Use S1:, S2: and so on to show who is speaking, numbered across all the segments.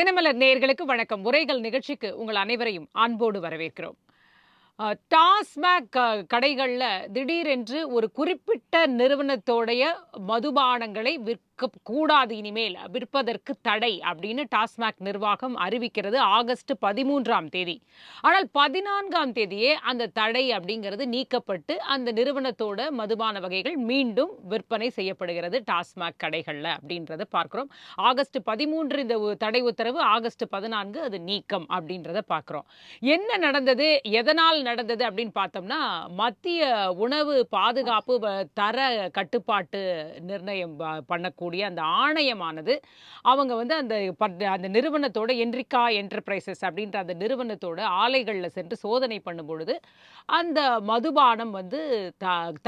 S1: தினமலர் நேயர்களுக்கு வணக்கம். உரைகள் நிகழ்ச்சிக்கு உங்கள் அனைவரையும் அன்போடு வரவேற்கிறோம். டாஸ்மாக் கடைகள்ல திடீரென்று ஒரு குறிப்பிட்ட நிறுவனத்தோடைய மதுபானங்களை கூடாது, இனிமேல் விற்பதற்கு தடை அப்படின்னு டாஸ்மாக் நிர்வாகம் அறிவிக்கிறது ஆகஸ்ட் 13ஆம் தேதி. ஆனால் 14ஆம் தேதியே அந்த தடை அப்படிங்கிறது நீக்கப்பட்டு அந்த நிறுவனத்தோட மதுபான வகைகள் மீண்டும் விற்பனை செய்யப்படுகிறது டாஸ்மாக் கடைகள்ல அப்படின்றத பார்க்கிறோம். ஆகஸ்ட் 13 இந்த தடை உத்தரவு, ஆகஸ்ட் 14 அது நீக்கம் அப்படின்றத பார்க்கிறோம். என்ன நடந்தது, எதனால் நடந்தது அப்படின்னு பார்த்தோம்னா, மத்திய உணவு பாதுகாப்பு தர கட்டுப்பாட்டு நிர்ணயம் பண்ணக்கூடிய அந்த ஆணையமானது அவங்க வந்து அந்த நிறுவனத்தோட என்ரிகா என்டர்பிரைசஸ் அப்படின்ற அந்த நிறுவனத்தோட ஆலைகள்ல சென்று சோதனை பண்ணும் பொழுது அந்த மதுபானம் வந்து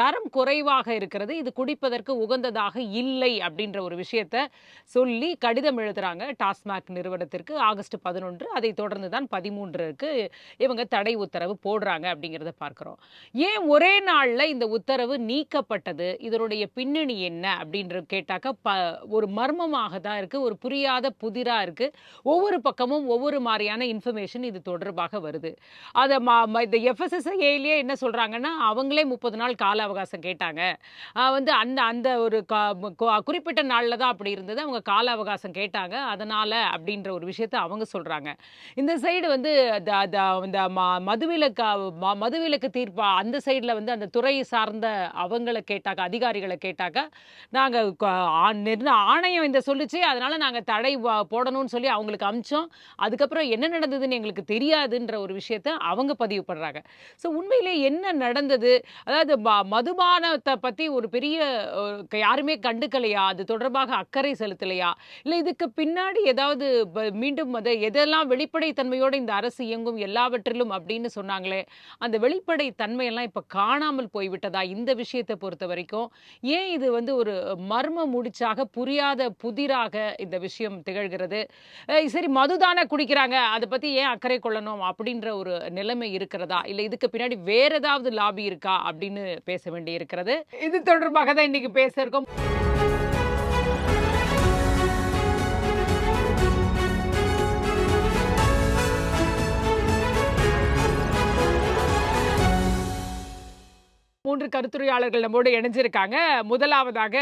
S1: தரம் குறைவாக இருக்கிறது, இது குடிப்பதற்கு உகந்ததாக இல்லை அப்படின்ற ஒரு விஷயத்த சொல்லி கடிதம் எழுதுறாங்க டாஸ்மாக் நிறுவனத்திற்கு ஆகஸ்ட் 11. அதை தொடர்ந்து தான் 13க்கு இவங்க தடை உத்தரவு போடுறாங்க அப்படிங்கிறத பார்க்கிறோம். ஏன் ஒரே நாள்ல இந்த உத்தரவு நீக்கப்பட்டது, இதனுடைய பின்னணி என்ன அப்படின்ற கேட்டாக்க ஒரு மர்மமாக தான் இருக்கு, ஒரு புரியாத புதிரா இருக்கு. ஒவ்வொரு பக்கமும் ஒவ்வொரு மாதிரியான இன்ஃபர்மேஷன் இது தொடர்பாக வருது. அதை இந்த எஃப்எஸ்எஸ்ஏலயே என்ன சொல்றாங்கன்னா, அவங்களே 30 நாள் கால அவகாசம் கேட்டாங்க. வந்து அந்த அந்த ஒரு குறிப்பிட்ட நாள்ல தான் அப்படி இருந்தது, அவங்க கால அவகாசம் கேட்டாங்க அதனால அப்படின்ற ஒரு விஷயத்த அவங்க சொல்றாங்க. இந்த சைடு வந்து இந்த மதுவிலக்கு தீர்ப்பா அந்த சைடுல வந்து அந்த துறை சார்ந்த அவங்கள கேட்டாக்க, அதிகாரிகளை கேட்டாக்க, நாங்க ஆணையம் இந்த சொல்லுச்சு அதனால நாங்க தடை போடணும்னு சொல்லி அவங்களுக்கு அமிச்சோம். அதுக்கப்புறம் என்ன நடந்ததுன்னு எங்களுக்கு தெரியாதுன்ற ஒரு விஷயத்த அவங்க பதிவு பண்றாங்க. ஸோ உண்மையிலே என்ன நடந்தது, அதாவது மதுபானத்தை பத்தி ஒரு பெரிய யாருமே கண்டுக்கலையா, அது தொடர்பாக அக்கறை செலுத்தலையா, இல்லை இதுக்கு பின்னாடி ஏதாவது மீண்டும் எதெல்லாம் வெளிப்படைத்தன்மையோடு இந்த அரசு இயங்கும் எல்லாவற்றிலும் அப்படின்னு சொன்னாங்களே, அந்த வெளிப்படை தன்மையெல்லாம் இப்போ காணாமல் போய்விட்டதா இந்த விஷயத்தை பொறுத்த வரைக்கும்? ஏன் இது வந்து ஒரு மர்ம முடிச்சாக புரியாத புதிராக இந்த விஷயம் திகழ்கிறது? சரி, மதுதானே குடிக்கிறாங்க, அதை பற்றி ஏன் அக்கறை கொள்ளணும் அப்படின்ற ஒரு நிலைமை இருக்கிறதா, இல்லை இதுக்கு பின்னாடி வேற ஏதாவது லாபி இருக்கா அப்படின்னு பேச வேண்டி இருக்கிறது. இது தொடர்பாக தான் இன்னைக்கு பேச இருக்கோம். மூன்று கருத்துரையாளர்கள் நம்மோடு இணைஞ்சிருக்காங்க. முதலாவதாக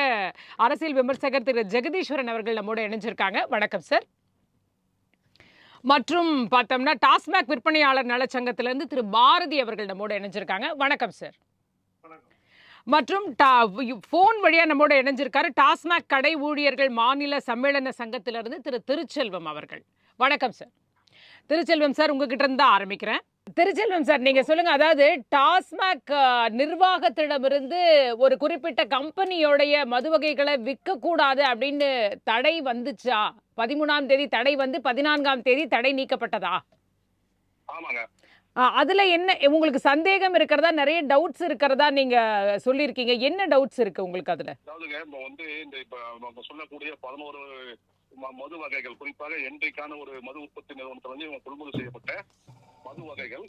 S1: அரசியல் விமர்சகர் திரு ஜெகதீஸ்வரன் அவர்கள் நம்மோடு இணைஞ்சிருக்காங்க. வணக்கம் சார். மற்றும் பார்த்தோம்னா டாஸ்மாக் விற்பனையாளர் நலச்சங்கத்திலிருந்து திரு பாரதி அவர்கள் நம்மோடு இணைஞ்சிருக்காங்க. வணக்கம் சார். மற்றும் போன் வழியா நம்மோட இணைஞ்சிருக்காரு டாஸ்மாக் கடை ஊழியர்கள் மாநில சம்மேளன சங்கத்திலிருந்து திரு திருச்செல்வம் அவர்கள். வணக்கம் சார். திருச்செல்வம் சார், உங்ககிட்ட இருந்து தான் ஆரம்பிக்கிறேன். திருச்செல்வம் சார், நீங்க சொல்லுங்க. அதாவது டாஸ்மாக் நிர்வாகத்திடமிருந்து ஒரு குறிப்பிட்ட கம்பெனியோடைய மது வகைகளை விற்க கூடாது அப்படின்னு தடை வந்துச்சா? 13ஆம் தேதி தடை வந்து 14ஆம் தேதி தடை நீக்கப்பட்டதா?
S2: ஆமாங்க.
S1: அதுல என்ன உங்களுக்கு சந்தேகம் இருக்கிறதா, நிறைய டவுட்ஸ் இருக்கிறதா நீங்க சொல்லியிருக்கீங்க. என்ன டவுட்ஸ் இருக்கு உங்களுக்கு அதுல?
S2: அதாவதுங்க, இப்போ வந்து இப்ப நம்ம சொல்லக்கூடிய 11 மது வகைகள், குறிப்பாக என்ட்ரிக்கான ஒரு மது உற்பத்தி நிறுவனத்தில் வந்து இவங்க கொள்முதல் செய்யப்பட்ட மது வகைகள்,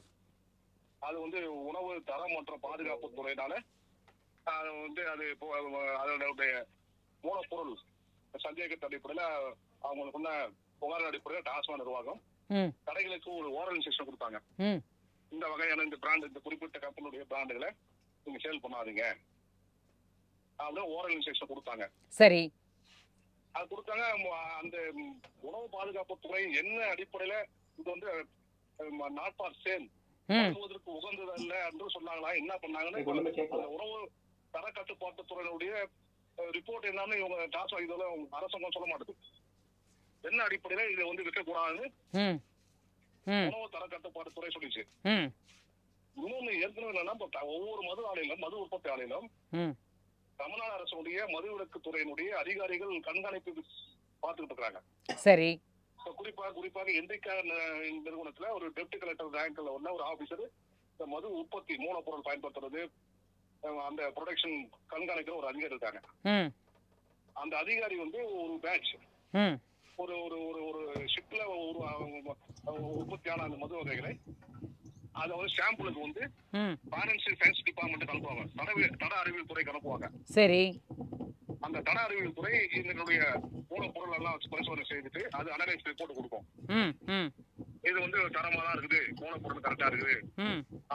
S2: அது வந்து உணவு தரம் மற்றும் பாதுகாப்பு துறையினால வந்து அது அதனுடைய மூலப்பொருள் சந்தேகத்தின் அடிப்படையில் அவங்களுக்குள்ள புகார் அடிப்படையில் டாஸ்மாக் நிர்வாகம் கடைகளுக்கு ஒரு ஓரல் இன்ஸ்ட்ரக்ஷன் கொடுத்தாங்க. இந்த வகையான இந்த பிராண்ட், இந்த குறிப்பிட்ட கம்பெனியுடைய பிராண்டுகளை நீங்க சேல் பண்ணாதீங்க அப்படின்னு ஓரல் இன்ஸ்ட்ரக்ஷன் கொடுத்தாங்க.
S1: சரி,
S2: அது கொடுத்தாங்க. அந்த உணவு பாதுகாப்பு துறை என்ன அடிப்படையில இது வந்து நாட் ஃபார் சேல், உணவுக்கு உகந்தது அல்ல என்று சொன்னாங்களா, என்ன பண்ணாங்கன்னு உணவு தர கட்டுப்பாட்டு துறையினுடைய ரிப்போர்ட் என்னன்னு இவங்க டாஸ்மாக் இதோட அரசாங்கம் சொல்ல மாட்டேது. என்ன அடிப்படையில இதை வந்து விற்கக்கூடாதுன்னு உணவு தர கட்டுப்பாடு துறை சொல்லிச்சு. இன்னொன்னு ஏற்கனவே என்னன்னா, ஒவ்வொரு மது ஆலையிலும், மது உற்பத்தி ஆலையிலும் தமிழ்நாடு அரசுடைய மதுவிலக்கு துறையினுடைய அதிகாரிகள் கண்காணிப்பு பார்த்துக்கிட்டு இருக்காங்க.
S1: சரி.
S2: குறிப்பாக என்ட்ரிகா நிறுவனத்துல ஒரு டெப்டி கலெக்டர் ரேங்க்ல உள்ள ஒரு ஆபீசர் இந்த மது உற்பத்தி மூலப்பொருள் பயன்படுத்துறது, அந்த ப்ரொடக்ஷன் கண்காணிக்கிற ஒரு அதிகாரி இருக்காங்க. அந்த அதிகாரி வந்து ஒரு பேட்ச், ஒரு ஒரு ஒரு ஷிப்ல உற்பத்தியான அந்த மது வகைகளை அதை வந்து சாம்பிளுக்கு வந்து பைனான்சியல் சயின்ஸ் டிபார்ட்மெண்ட் அனுப்புவாங்க, தட அறிவியல் துறைக்கு அனுப்புவாங்க.
S1: சரி.
S2: அந்த தர அறிவியல் துறை இதனுடைய மூலப்பொருள் எல்லாம் பரிசோதனை செய்துட்டு அது அனலைஸ் ரிப்போர்ட் கொடுக்கும். இது வந்து தரமா தான் இருக்குது, மூலப்பொருள் கரெக்டா இருக்குது,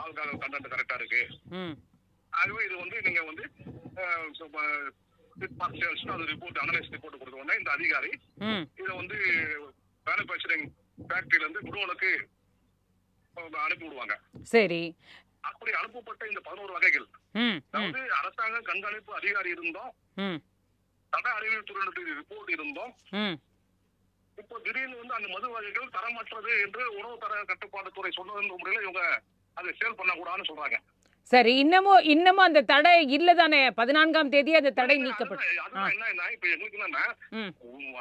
S2: ஆல்கஹால் கண்டென்ட் கரெக்டா இருக்கு. ஆகவே இது வந்து நீங்க வந்து ரிப்போர்ட் அனலைஸ் ரிப்போர்ட் கொடுத்த உடனே இந்த அதிகாரி இதை வந்து மேனுபேக்சரிங் ஃபேக்டரியில இருந்து குடோனுக்கு அனுப்பி விடுவாங்க.
S1: சரி.
S2: அப்படி அனுப்பப்பட்ட இந்த 11 வகைகள், அதாவது அரசாங்க கண்காணிப்பு அதிகாரி இருந்தோம், தர அறிவியல் துறையினுடைய ரிப்போர்ட் இருந்தோம், இப்போ திடீர்னு வந்து அந்த மது வகைகள் தரமற்றது என்று உணவு தர கட்டுப்பாட்டு துறை சொன்னதன் முறையில இவங்க அதை சேல் பண்ணக்கூடாதுன்னு சொல்றாங்க.
S1: சரி, இன்னமும் அந்த தடை இல்லதானே? 14ஆம் தேதி அந்த தடை நீக்கப்பட்டு
S2: என்ன இப்ப எங்களுக்கு என்னன்னா,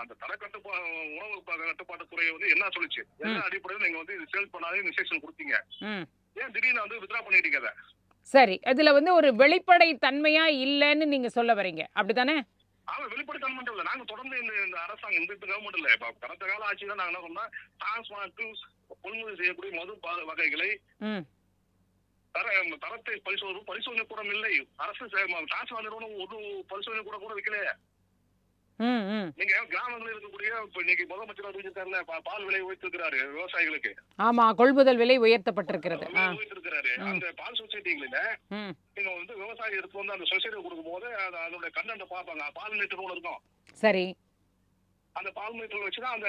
S2: அந்த தர கட்டுப்பாடு உணவு கட்டுப்பாட்டு துறை வந்து என்ன சொல்லிச்சு, என்ன அடிப்படையில் நீங்க வந்து சேல் பண்ணாதே இன்ஸ்ட்ரக்ஷன் கொடுத்தீங்க, ஏன் திடீர்னு வந்து வித்ரா பண்ணிட்டீங்க அதை?
S1: சரி, அதுல வந்து ஒரு வெளிப்படை தன்மையா இல்லன்னு நீங்க சொல்ல வரீங்க, அப்படித்தானே?
S2: வெளிப்படைத்தன்மை இல்ல. நாங்க தொடர்ந்து இந்த அரசாங்கம் இந்த கவர்மெண்ட் இல்ல, இப்ப கடந்த கால ஆட்சி தான் நாங்க என்ன சொன்னா, டாஸ்மாக் கொள்முதல் செய்யக்கூடிய மது வகைகளை தரத்தை பரிசோதனை கூட இல்லை. அரசு டாஸ்மாக் நிறுவனம் ஒரு பரிசோதனை கூட வைக்கலையே. நீங்க கிராமங்களில் இருக்கக்கூடிய இன்னைக்கு முதலமைச்சர் அறிவிச்சிருக்காருல, பால் விலை உயர்த்திருக்கிறாரு விவசாயிகளுக்கு.
S1: ஆமா, கொள்முதல் விலை உயர்த்தப்பட்டிருக்கிறது.
S2: உயர்த்திருக்கிறாரு. அந்த பால் சொசைட்டிகளில நீங்க வந்து விவசாயி எடுத்து வந்து அந்த சொசைட்டி கொடுக்கும் போது அதோட கண்டென்ட் பார்ப்பாங்க. பால் மீட்டர் ஒன்று இருக்கும்.
S1: சரி.
S2: அந்த பால் மீட்டர் வச்சுதான் அந்த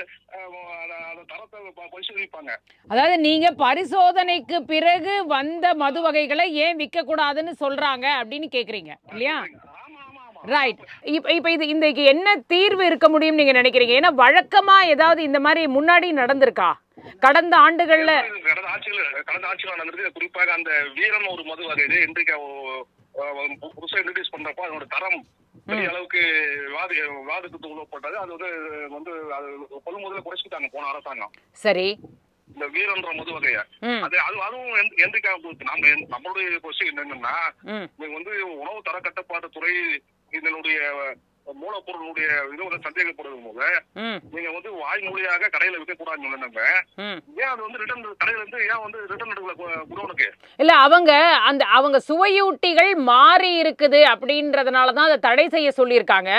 S2: தரத்தை பரிசோதிப்பாங்க.
S1: அதாவது நீங்க பரிசோதனைக்கு பிறகு வந்த மது வகைகளை ஏன் விற்க கூடாதுன்னு சொல்றாங்க அப்படின்னு கேக்குறீங்க இல்லையா? ரைட். இப்ப இதுக்கு என்ன தீர்வு இருக்க முடியும் நீங்க நினைக்கிறீங்க? ஏன்னா வழக்கமா ஏதாவது இந்த மாதிரி முன்னாடி நடந்திருக்கா கடந்த ஆண்டுகள்ல?
S2: கடந்த ஆட்சிகள் நடந்திருக்கு. குறிப்பாக அந்த வீரம் ஒரு மது வகை இன்றைக்கு புதுசா இன்ட்ரோடியூஸ் பண்றப்போ அதோட தரம் பெரிய அளவுக்கு வாதத்துக்கு உள்ளப்பட்டது. அது வந்து கொள்முதல குறைச்சிட்டாங்க போன அரசாங்கம்.
S1: சரி.
S2: இந்த வீரன்ற மது வகைய அதுவும் எந்திரிக்கா நம்மளுடைய கொஸ்டின் என்னன்னா, நீங்க வந்து உணவு தர கட்டுப்பாட்டு துறை இதனுடைய மூலப்பொருளுடைய இது வந்து சந்தேகப்படுறது போது நீங்க வந்து வாய்மொழியாக கடையில விற்க கூடாதுன்னு நம்ம ஏன் அது வந்து ரிட்டர்ன் கடையில இருந்து ஏன் வந்து ரிட்டர்ன் எடுக்கல குடோனுக்கு?
S1: இல்ல, அவங்க சுவையூட்டிகள் மாறி இருக்குது அப்படின்றதுனாலதான் அதை தடை செய்ய சொல்லியிருக்காங்க.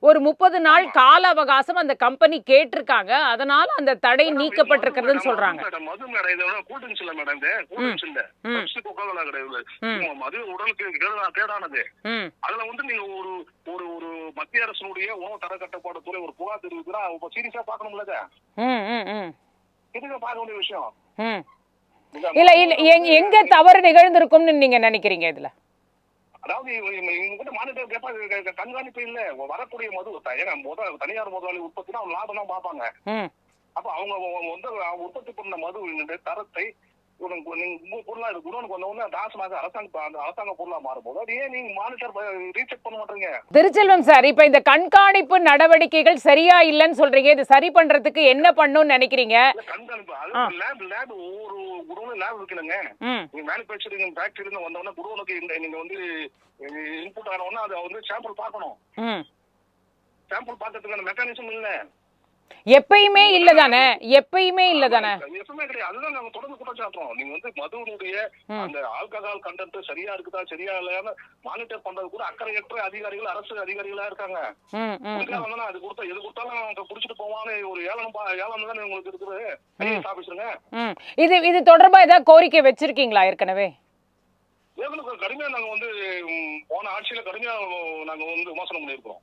S1: ஒரு 30 நாள் கால அவகாசம் அந்த கம்பெனி கேட்டிருக்காங்க. அதனால அந்த தடை நீக்கப்பட்டிருக்கிறதுன்னு சொல்றாங்க.
S2: மது மேடம் இது கூல்ட்ரிங்க்ஸ் இல்ல மேடம், இந்த கூல்ட்ரிங்க்ஸ் இல்ல, கொக்கோகோலா கிடையாது. மது உடலுக்கு கேடானது. அதுல வந்து நீங்க ஒரு மத்திய அரசுடைய உணவு தர கட்டுப்பாடு துறை ஒரு புகார் தெரிவிக்கிறா, சீரியஸா பாக்கணும்ல, இதுக்கு பார்க்க வேண்டிய விஷயம்.
S1: இல்ல எங்க தவறு நிகழ்ந்திருக்கும்னு நீங்க நினைக்கிறீங்க இதுல?
S2: அதாவது இவங்க மானிட்டர் கேட்பா, கண்காணிப்பு இல்ல. வரக்கூடிய மது தனியார் முதலாளி உற்பத்தினா அவங்க லாபம் தான் பார்ப்பாங்க. அப்ப அவங்க வந்து உற்பத்தி பண்ண மது தரத்தை பொருளா இருக்கு குடோனுக்கு வந்தவொடனே டாஸ்மாக அரசாங்க பொருளா மாறும்போது அது ஏன் நீங்க மானிட்டர் ரீசெக் பண்ண மாட்டீங்க?
S1: திருச்செல்வம் சார், இப்ப இந்த கண்காணிப்பு நடவடிக்கைகள் சரியா இல்லன்னு சொல்றீங்க. இது சரி பண்றதுக்கு என்ன பண்ணணும்னு நினைக்கிறீங்க?
S2: கண்காணிப்பு அது லேப் ஒவ்வொரு குடோனு லேப் வைக்கணுங்க. நீங்க மேனுபேக்சரிங் ஃபேக்டரியில இருந்து வந்தவொடனே குடோனுக்கு நீங்க வந்து இன்புட் ஆனவொடனே அதை வந்து சாம்பிள் பார்க்கணும். சாம்பிள் பார்க்கறதுக்கான மெக்கானிசம் இல்ல.
S1: எப்பயுமே இல்லதானே? எப்பயுமே
S2: கிடையாது. அதுதான் நாங்க தொடர்ந்து குற்றச்சாட்டுறோம். நீங்க வந்து மதுவுடைய அந்த ஆல்கஹால் கண்டென்ட் சரியா இருக்குதா சரியா இல்லையான்னு மானிட்டர் பண்றது கூட அக்கறையற்ற அதிகாரிகள், அரசு அதிகாரிகளா இருக்காங்க. அது கொடுத்தா எது கொடுத்தாலும் குடிச்சிட்டு போவான்னு ஒரு ஏளனம் தானே உங்களுக்கு இருக்குது ஆபீஸுங்க.
S1: இது தொடர்பா ஏதாவது கோரிக்கை வச்சிருக்கீங்களா ஏற்கனவே?
S2: கடுமையா நாங்க வந்து போன ஆட்சியில கடுமையா நாங்க வந்து விமர்சனம் பண்ணிருக்கோம்.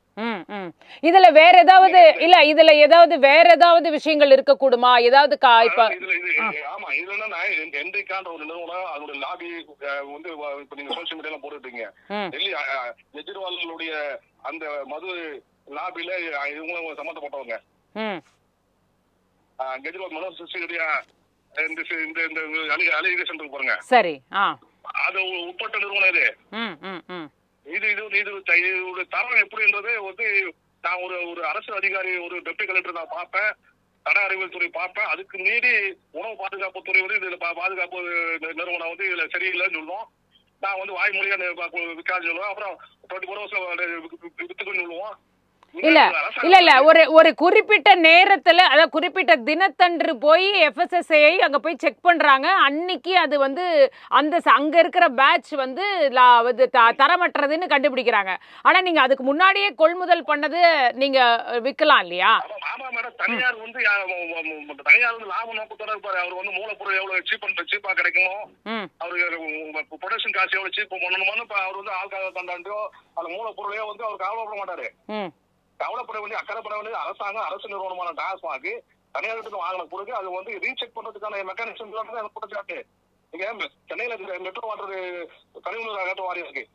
S1: இதுல வேற ஏதாவது இல்ல, இதுல ஏதாவது வேற ஏதாவது விஷயங்கள் இருக்க கூடுமா? ஏதாவது
S2: ஆமா, இதுல என்னன்னா என்ரிக்கான்ற ஒரு நிறுவனம் அதோட லாபி வந்து இப்ப நீங்க சோசியல் மீடியால போட்டுட்டீங்க. டெல்லி கெஜ்ரிவாலுடைய அந்த மது லாபில இவங்களும் சம்பந்தப்பட்டவங்க. கெஜ்ரிவால் மனோஜ் சிசோடியா இந்த அலிகேஷன் இருக்கு பாருங்க.
S1: சரி.
S2: அது உட்பட்ட நிறுவனம். இது தரம் எப்படின்றது வந்து நான் ஒரு அரசு அதிகாரி, ஒரு டெப்டி கலெக்டர் நான் பார்ப்பேன், தர அறிவியல் துறை பார்ப்பேன். அதுக்கு மீறி உணவு பாதுகாப்பு துறை வந்து இதுல பாதுகாப்பு நிறுவனம் வந்து இதுல சரியில்லைன்னு சொல்லுவோம். நான் வந்து வாய்மொழியா விற்காது சொல்லுவேன். அப்புறம் 24 hours வித்துக்குன்னு சொல்லுவோம்.
S1: இல்ல இல்ல இல்ல ஒரு ஒரு குறிப்பிட்ட நேரத்துல அதாவது குறிப்பிட்ட தினத்தன்று போய் எஃப்எஸ்எஸ்ஏ அங்க போய் செக் பண்றாங்க. அன்னைக்கு அது வந்து அங்க இருக்கிற பேட்ச் வந்து தரமற்றதுன்னு கண்டுபிடிக்கிறாங்க. ஆனா நீங்க அதுக்கு முன்னாடியே கொள்முதல் பண்ணது நீங்க விக்கலாம் இல்லையா?
S2: ஆமா மேடம், தனியார் வந்து லாப நோக்கத்தோட இருப்பாரு. அவர் வந்து மூலப்பொருள் எவ்வளவு சீப்பா கிடைக்குமோ, அவருக்கு ப்ரொடக்ஷன் காசு எவ்வளவு சீப்பா பண்ணணுமோ அவர் வந்து ஆள்காக தண்டாண்டியோ அந்த மூலப்பொருளையோ வந்து அவர் கவலைப்பட மாட்டாரு. கவலைப்பட வேண்டிய அக்கறைப்பட வேண்டியது அரசாங்கம், அரசு நிறுவனமான டாஸ்மாக் தனியார்கிட்ட வாங்கின பிறகு அது வந்து ரீசெக் பண்றதுக்கான மெக்கானிசம் குற்றச்சாட்டு. நீங்க சென்னையில மெட்ரோ வாட்டர் கழிவுநீர் அகற்ற வாரியம் இருக்கு.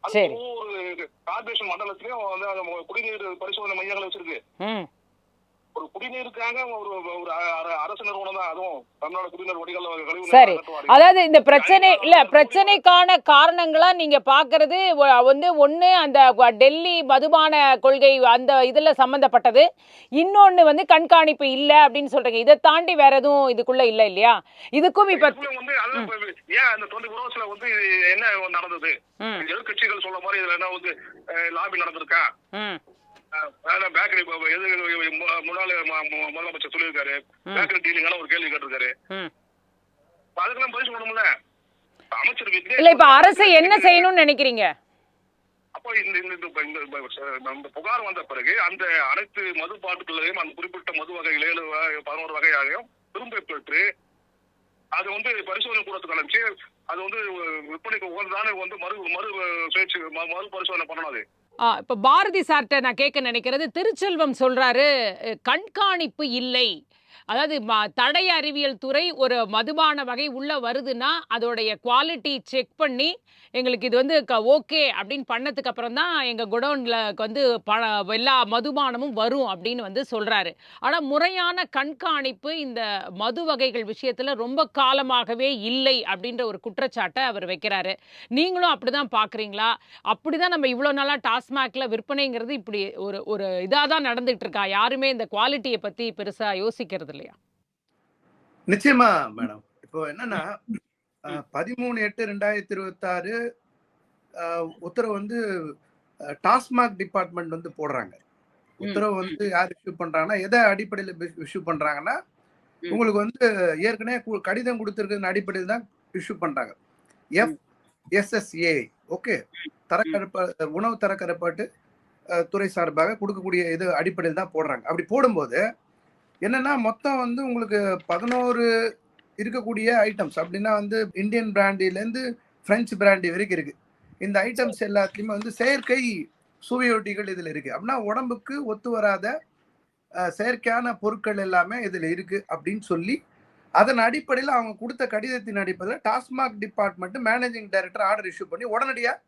S2: ஒவ்வொரு கார்பரேஷன் மண்டலத்திலயும் வந்து குடிநீர் பரிசோதனை மையங்களை வச்சிருக்கு. ஒரு குடிநீருக்காக ஒரு அரசு நிறுவனம் தான், அதுவும் தமிழ்நாடு குடிநீர் வடிகால்.
S1: சரி, அதாவது இந்த பிரச்சனைக்கான காரணங்களா நீங்க பாக்குறது வந்து ஒண்ணு அந்த டெல்லி மதுபான கொள்கை அந்த இதுல சம்பந்தப்பட்டது, இன்னொன்னு வந்து கண்காணிப்பு இல்ல அப்படின்னு சொல்றீங்க. இதை தாண்டி வேற எதுவும் இதுக்குள்ள இல்ல இல்லையா? இதுக்கும் இப்ப
S2: வந்து ஏன் அந்த 20 வருஷத்துல வந்து என்ன நடந்தது? எதிர்கட்சிகள் சொல்ற மாதிரி இதுல என்ன வந்து லாபி நடந்திருக்கா? பேக்கரி முன்னாள் முதலமைச்சர் சொல்லியிருக்காரு, பேக்கரி டீலிங்கான ஒரு கேள்வி கேட்டிருக்காரு. அதுக்கெல்லாம் பதில் சொல்லணும்ல அமைச்சர்.
S1: இல்ல இப்ப அரசு என்ன செய்யணும்னு நினைக்கிறீங்க?
S2: அப்போ இந்த புகார் வந்த பிறகு அந்த அனைத்து மது பாட்டுகளையும் அந்த குறிப்பிட்ட மது வகைகள் 7-11 வகையாகவும் திரும்ப பெற்று அது வந்து பரிசோதனை கூடத்துக்கு அனுப்பிச்சு அது வந்து விற்பனைக்கு உகந்ததான வந்து மறு பரிசோதனை பண்ணணும். அது
S1: இப்ப பாரதி சார்ட்ட நான் கேட்க நினைக்கிறது, திருச்செல்வம் சொல்றாரு கண்காணிப்பு இல்லை. அதாவது தடய அறிவியல் துறை ஒரு மதுபான வகை உள்ள வருதுன்னா அதோடைய குவாலிட்டி செக் பண்ணி எங்களுக்கு இது வந்து ஓகே அப்படின்னு பண்ணதுக்கு அப்புறம் தான் எங்க குடோன்ல வந்து எல்லா மதுபானமும் வரும் அப்படின்னு வந்து சொல்றாரு. ஆனா முறையான கண்காணிப்பு இந்த மது வகைகள் விஷயத்துல ரொம்ப காலமாகவே இல்லை அப்படின்ற ஒரு குற்றச்சாட்டை அவர் வைக்கிறாரு. நீங்களும் அப்படிதான் பாக்குறீங்களா? அப்படிதான் நம்ம இவ்வளவு நாளா டாஸ்மாக்ல விற்பனைங்கிறது இப்படி ஒரு ஒரு இதாதான் நடந்துட்டு இருக்கா? யாருமே இந்த குவாலிட்டியை பத்தி பெருசா யோசிக்கிறது இல்லையா?
S3: நிச்சயமா மேடம். இப்போ என்னன்னா 13/8/2026 உத்தரவு வந்து டாஸ்மாக் டிபார்ட்மெண்ட் வந்து போடுறாங்க. உத்தரவு வந்து யார் இஷ்யூ பண்றாங்கன்னா, எதை அடிப்படையில் இஷ்யூ பண்றாங்கன்னா, உங்களுக்கு வந்து ஏற்கனவே கடிதம் கொடுத்திருக்கிற அடிப்படையில் தான் இஷ்யூ பண்றாங்க. FSSA ஓகே, உணவு தரக்கட்டுப்பாட்டு துறை சார்பாக கொடுக்கக்கூடிய இது அடிப்படையில் தான் போடுறாங்க. அப்படி போடும்போது என்னன்னா மொத்தம் வந்து உங்களுக்கு 11 இருக்கக்கூடிய ஐட்டம்ஸ். அப்படின்னா வந்து இந்தியன் பிராண்டிலேருந்து பிரெஞ்சு பிராண்டி வரைக்கும் இருக்கு. இந்த ஐட்டம்ஸ் எல்லாத்துலேயுமே வந்து செயற்கை சுவையொட்டிகள் இதில் இருக்கு. அப்படின்னா உடம்புக்கு ஒத்து வராத செயற்கையான பொருட்கள் எல்லாமே இதில் இருக்கு அப்படின்னு சொல்லி அதன் அடிப்படையில் அவங்க கொடுத்த கடிதத்தின் அடிப்படையில் TASMAC department managing director order issue பண்ணி உடனடியாக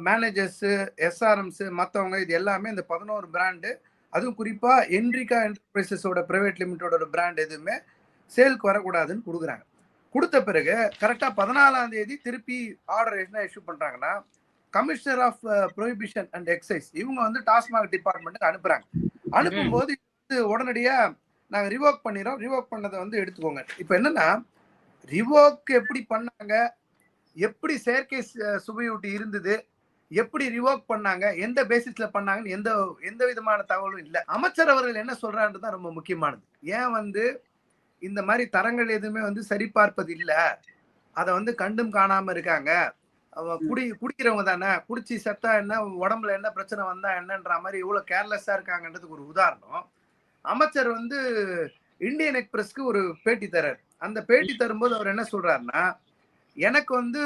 S3: மேனேஜர்ஸு, எஸ்ஆர்எம்ஸு, மற்றவங்க இது எல்லாமே இந்த 11 பிராண்டு, அதுவும் குறிப்பாக என்ரிகா என்டர்பிரைசஸோட பிரைவேட் லிமிட்டோட பிராண்ட் எதுவுமே சேலுக்கு வரக்கூடாதுன்னு கொடுக்குறாங்க. கொடுத்த பிறகு கரெக்டாக 14ஆம் தேதி திருப்பி ஆர்டர் என்ன இஷ்யூ பண்ணுறாங்கன்னா, commissioner of prohibition and excise இவங்க வந்து டாஸ்மாக் டிபார்ட்மெண்ட்டுக்கு அனுப்புகிறாங்க. அனுப்பும்போது உடனடியாக நாங்கள் ரிவோக் பண்ணிடுறோம், ரிவோக் பண்ணதை வந்து எடுத்துக்கோங்க. இப்போ என்னன்னா ரிவோக் எப்படி பண்ணாங்க, எப்படி செயற்கை சுவையூட்டி இருந்தது, எப்படி ரிவோக் பண்ணாங்க, எந்த பேசிஸ்ல பண்ணாங்கன்னு எந்த விதமான தகவலும் இல்லை. அமைச்சர் அவர்கள் என்ன சொல்றாருன்னு தான் ரொம்ப முக்கியமானது. ஏன் வந்து இந்த மாதிரி தரங்கள் எதுவுமே வந்து சரிபார்ப்பது இல்லை, அதை வந்து கண்டும் காணாம இருக்காங்க. குடிக்கிறவங்க தானே, குடிச்சு செத்தா என்ன, உடம்புல என்ன பிரச்சனை வந்தா என்னன்ற மாதிரி இவ்வளவு கேர்லெஸ்ஸா இருக்காங்கன்றதுக்கு ஒரு உதாரணம். அமைச்சர் வந்து இந்தியன் எக்ஸ்பிரஸ்க்கு ஒரு பேட்டி தர்றாரு. அந்த பேட்டி தரும்போது அவர் என்ன சொல்றாருன்னா, எனக்கு வந்து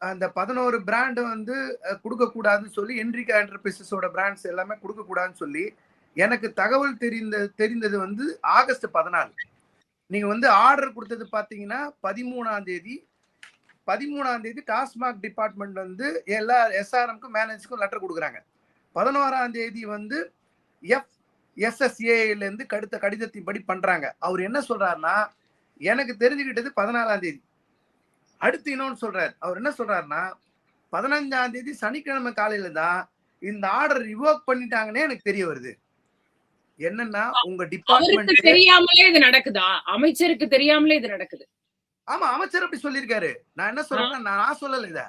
S3: அந்த 11 பிராண்டு வந்து கொடுக்கக்கூடாதுன்னு சொல்லி, என்ரிகா என்டர்பிரைசஸோட பிராண்ட்ஸ் எல்லாமே கொடுக்கக்கூடாதுன்னு சொல்லி எனக்கு தகவல் தெரிந்தது வந்து ஆகஸ்ட் 14. நீங்க வந்து ஆர்டர் கொடுத்தது பார்த்தீங்கன்னா 13ஆம் தேதி டாஸ்மாக் டிபார்ட்மெண்ட் வந்து எல்லா எஸ்ஆர்எம்க்கும் மேனேஜருக்கும் லெட்டர் கொடுக்குறாங்க. 11ஆம் தேதி வந்து FSSAலேருந்து கடிதத்தின் படி பண்றாங்க. அவர் என்ன சொல்றாருன்னா, எனக்கு தெரிஞ்சுக்கிட்டது 14ஆம் தேதி. அடுத்து இன்னொன்னு சொல்றாரு. அவர் என்ன சொல்றாருன்னா, 15ஆம் தேதி சனிக்கிழமை காலையில தான் இந்த ஆர்டர் ரிவோக் பண்ணிட்டாங்கன்னே எனக்கு தெரிய வருது. என்னன்னா உங்க டிபார்ட்மெண்ட்
S1: தெரியாமலே இது நடக்குதா? அமைச்சருக்கு தெரியாமலே இது நடக்குது?
S3: ஆமா, அமைச்சர் அப்படி சொல்லியிருக்காரு. நான் என்ன சொல்றேன்னா, நான் சொல்லல இத.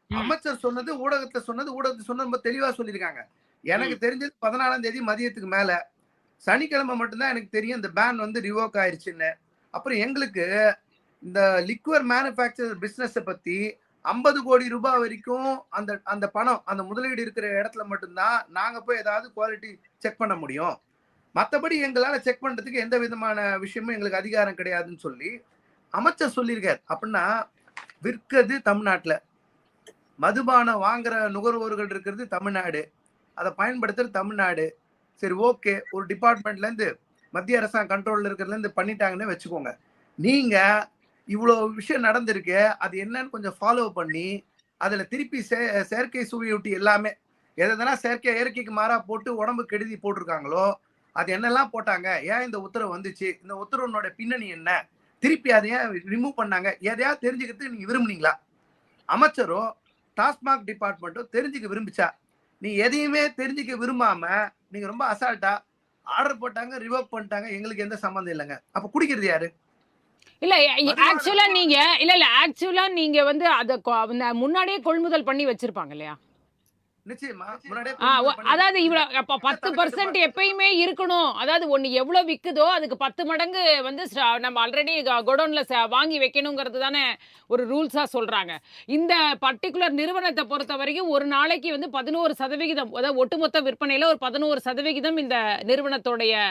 S3: அமைச்சர் சொன்னது ஊடகத்துல சொன்னது ரொம்ப தெளிவா சொல்லியிருக்காங்க. எனக்கு தெரிஞ்சது 14ஆம் தேதி மதியத்துக்கு மேல. சனிக்கிழமை மட்டும்தான் எனக்கு தெரியும் இந்த பேன் வந்து ரிவோக் ஆயிருச்சுன்னு. அப்புறம் எங்களுக்கு இந்த லிக்வர் மேனுஃபேக்சர் பிசினஸ் பத்தி 50 கோடி ரூபாய் வரைக்கும் அந்த அந்த பணம் அந்த முதலீடு இருக்கிற இடத்துல மட்டும்தான் நாங்க போய் ஏதாவது குவாலிட்டி செக் பண்ண முடியும். மற்றபடி எங்களால செக் பண்றதுக்கு எந்த விதமான விஷயமும் எங்களுக்கு அதிகாரம் கிடையாதுன்னு சொல்லி அமைச்சர் சொல்லியிருக்காரு. அப்படின்னா விற்கிறது தமிழ்நாட்டுல, மதுபானம் வாங்குற நுகர்வோர்கள் இருக்கிறது தமிழ்நாடு, அதை பயன்படுத்துறது தமிழ்நாடு. சரி, ஓகே, ஒரு டிபார்ட்மெண்ட்ல இருந்து மத்திய அரசாங்க கண்ட்ரோல்ல இருக்கிறதுல இருந்து பண்ணிட்டாங்கன்னு வச்சுக்கோங்க. நீங்க இவ்வளவு விஷயம் நடந்திருக்கு, அது என்னன்னு கொஞ்சம் ஃபாலோ பண்ணி அதுல திருப்பி செயற்கை சுவையூட்டி எல்லாமே எதனா செயற்கை இயற்கைக்கு மாறா போட்டு உடம்பு கெடுதி போட்டிருக்காங்களோ அது என்னெல்லாம் போட்டாங்க, ஏன் இந்த உத்தரவு வந்துச்சு, இந்த உத்தரவுனோட பின்னணி என்ன, திருப்பி அதை ஏன் ரிமூவ் பண்ணாங்க, எதையாவது தெரிஞ்சுக்கிறதுக்கு நீங்க விரும்புனீங்களா? அமைச்சரோ டாஸ்மாக் டிபார்ட்மெண்ட்டோ தெரிஞ்சுக்க விரும்பிச்சா? நீ எதையுமே தெரிஞ்சுக்க விரும்பாம நீங்க ரொம்ப அசால்ட்டா ஆர்டர் போட்டாங்க, ரிவோக் பண்ணிட்டாங்க, எங்களுக்கு எந்த சம்மந்தம் இல்லைங்க. அப்ப குடிக்கிறது யாரு?
S1: இல்ல ஆக்சுவலா நீங்க வந்து அத முன்னாடியே கொள்முதல் பண்ணி வச்சிருப்பாங்க இல்லையா?
S3: நிச்சயமா முன்னாடியே
S1: அதாவது இவ்வளவு 10% எப்பயுமே இருக்கணும். அதாவது ஒண்ணு எவ்வளவு விக்குதோ அதுக்கு 10 மடங்கு வந்து நம்ம ஆல்ரெடி கோடவுன்ல வாங்கி வைக்கணுங்கிறது தானே ஒரு ரூல்ஸா சொல்றாங்க. இந்த பர்டிகுலர் நிறுவனத்தை பொறுத்த வரைக்கும் ஒரு நாளைக்கு வந்து 11%, அதாவது ஒட்டுமொத்த விற்பனையில ஒரு 11% இந்த நிறுவனத்துடைய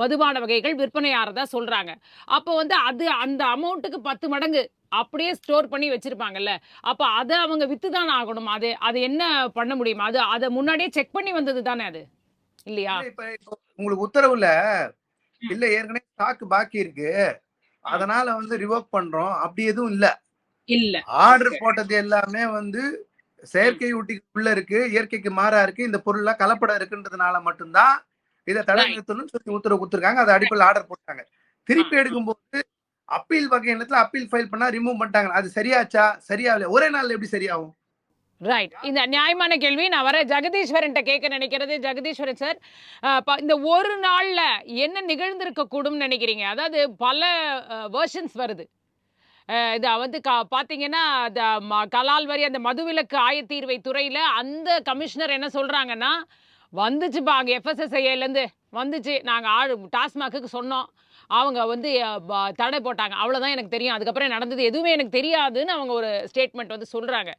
S1: மதுபான வகைகள் விற்பனையாறதா சொல்றாங்க. அப்போ வந்து அது அந்த அமௌண்ட்டுக்கு 10 மடங்கு அப்படியே ஸ்டோர் பண்ணி வச்சிருப்பாங்கல்ல. அப்ப அத அவங்க வித்துதான் ஆகணும். அது என்ன பண்ண முடியுமா? அத முன்னாடியே செக் பண்ணி வந்தது தானே அது, இல்லையா?
S3: இப்ப உங்களுக்கு உத்தரவுல இல்ல ஏற்கனவே ஸ்டாக் பாக்கி இருக்கு, அதனால வந்து ரிவோக் பண்றோம் அப்படி எதுவும் இல்ல. ஆர்டர் போட்டது எல்லாமே வந்து செயற்கை ஊட்டிக்குள்ள இருக்கு, இயற்கைக்கு மாறா இருக்கு, இந்த பொருள்ல கலப்படம் இருக்குன்றதுனால மட்டும்தான் இதை தடை நிறுத்தணும்னு சொல்லி உத்தரவு கொடுத்துருக்காங்க. அது அடிப்படையில் ஆர்டர் போட்டாங்க. திருப்பி எடுக்கும்போது அப்பீல் வகையினத்துல அப்பீல் ஃபைல் பண்ணா ரிமூவ் பண்ணிட்டாங்க. அது சரியாச்சா? சரியாகல. ஒரே நாள்ல எப்படி சரியாகும்?
S1: ரைட். இந்த நியாயமான கேள்வி நான் வர ஜெகதீஸ்வரன் கேட்க நினைக்கிறது. ஜெகதீஸ்வரன் சார், இந்த ஒரு நாள்ல என்ன நிகழ்ந்திருக்க கூடும் நினைக்கிறீங்க? அதாவது பல வெர்ஷன்ஸ் வருது. இதை வந்து பார்த்தீங்கன்னா கலால் வரி அந்த மதுவிலக்கு ஆயத்தீர்வை துறையில் அந்த கமிஷனர் என்ன சொல்கிறாங்கன்னா, வந்துச்சுப்பா அங்கே எஃப்எஸ்எஸ்ஐஏலேருந்து வந்துச்சு, நாங்கள் டாஸ்மாக்கு சொன்னோம், அவங்க வந்து தடை போட்டாங்க, அவ்வளோதான் எனக்கு தெரியும், அதுக்கப்புறம் நடந்தது எதுவுமே எனக்கு தெரியாதுன்னு அவங்க ஒரு ஸ்டேட்மெண்ட் வந்து சொல்கிறாங்க.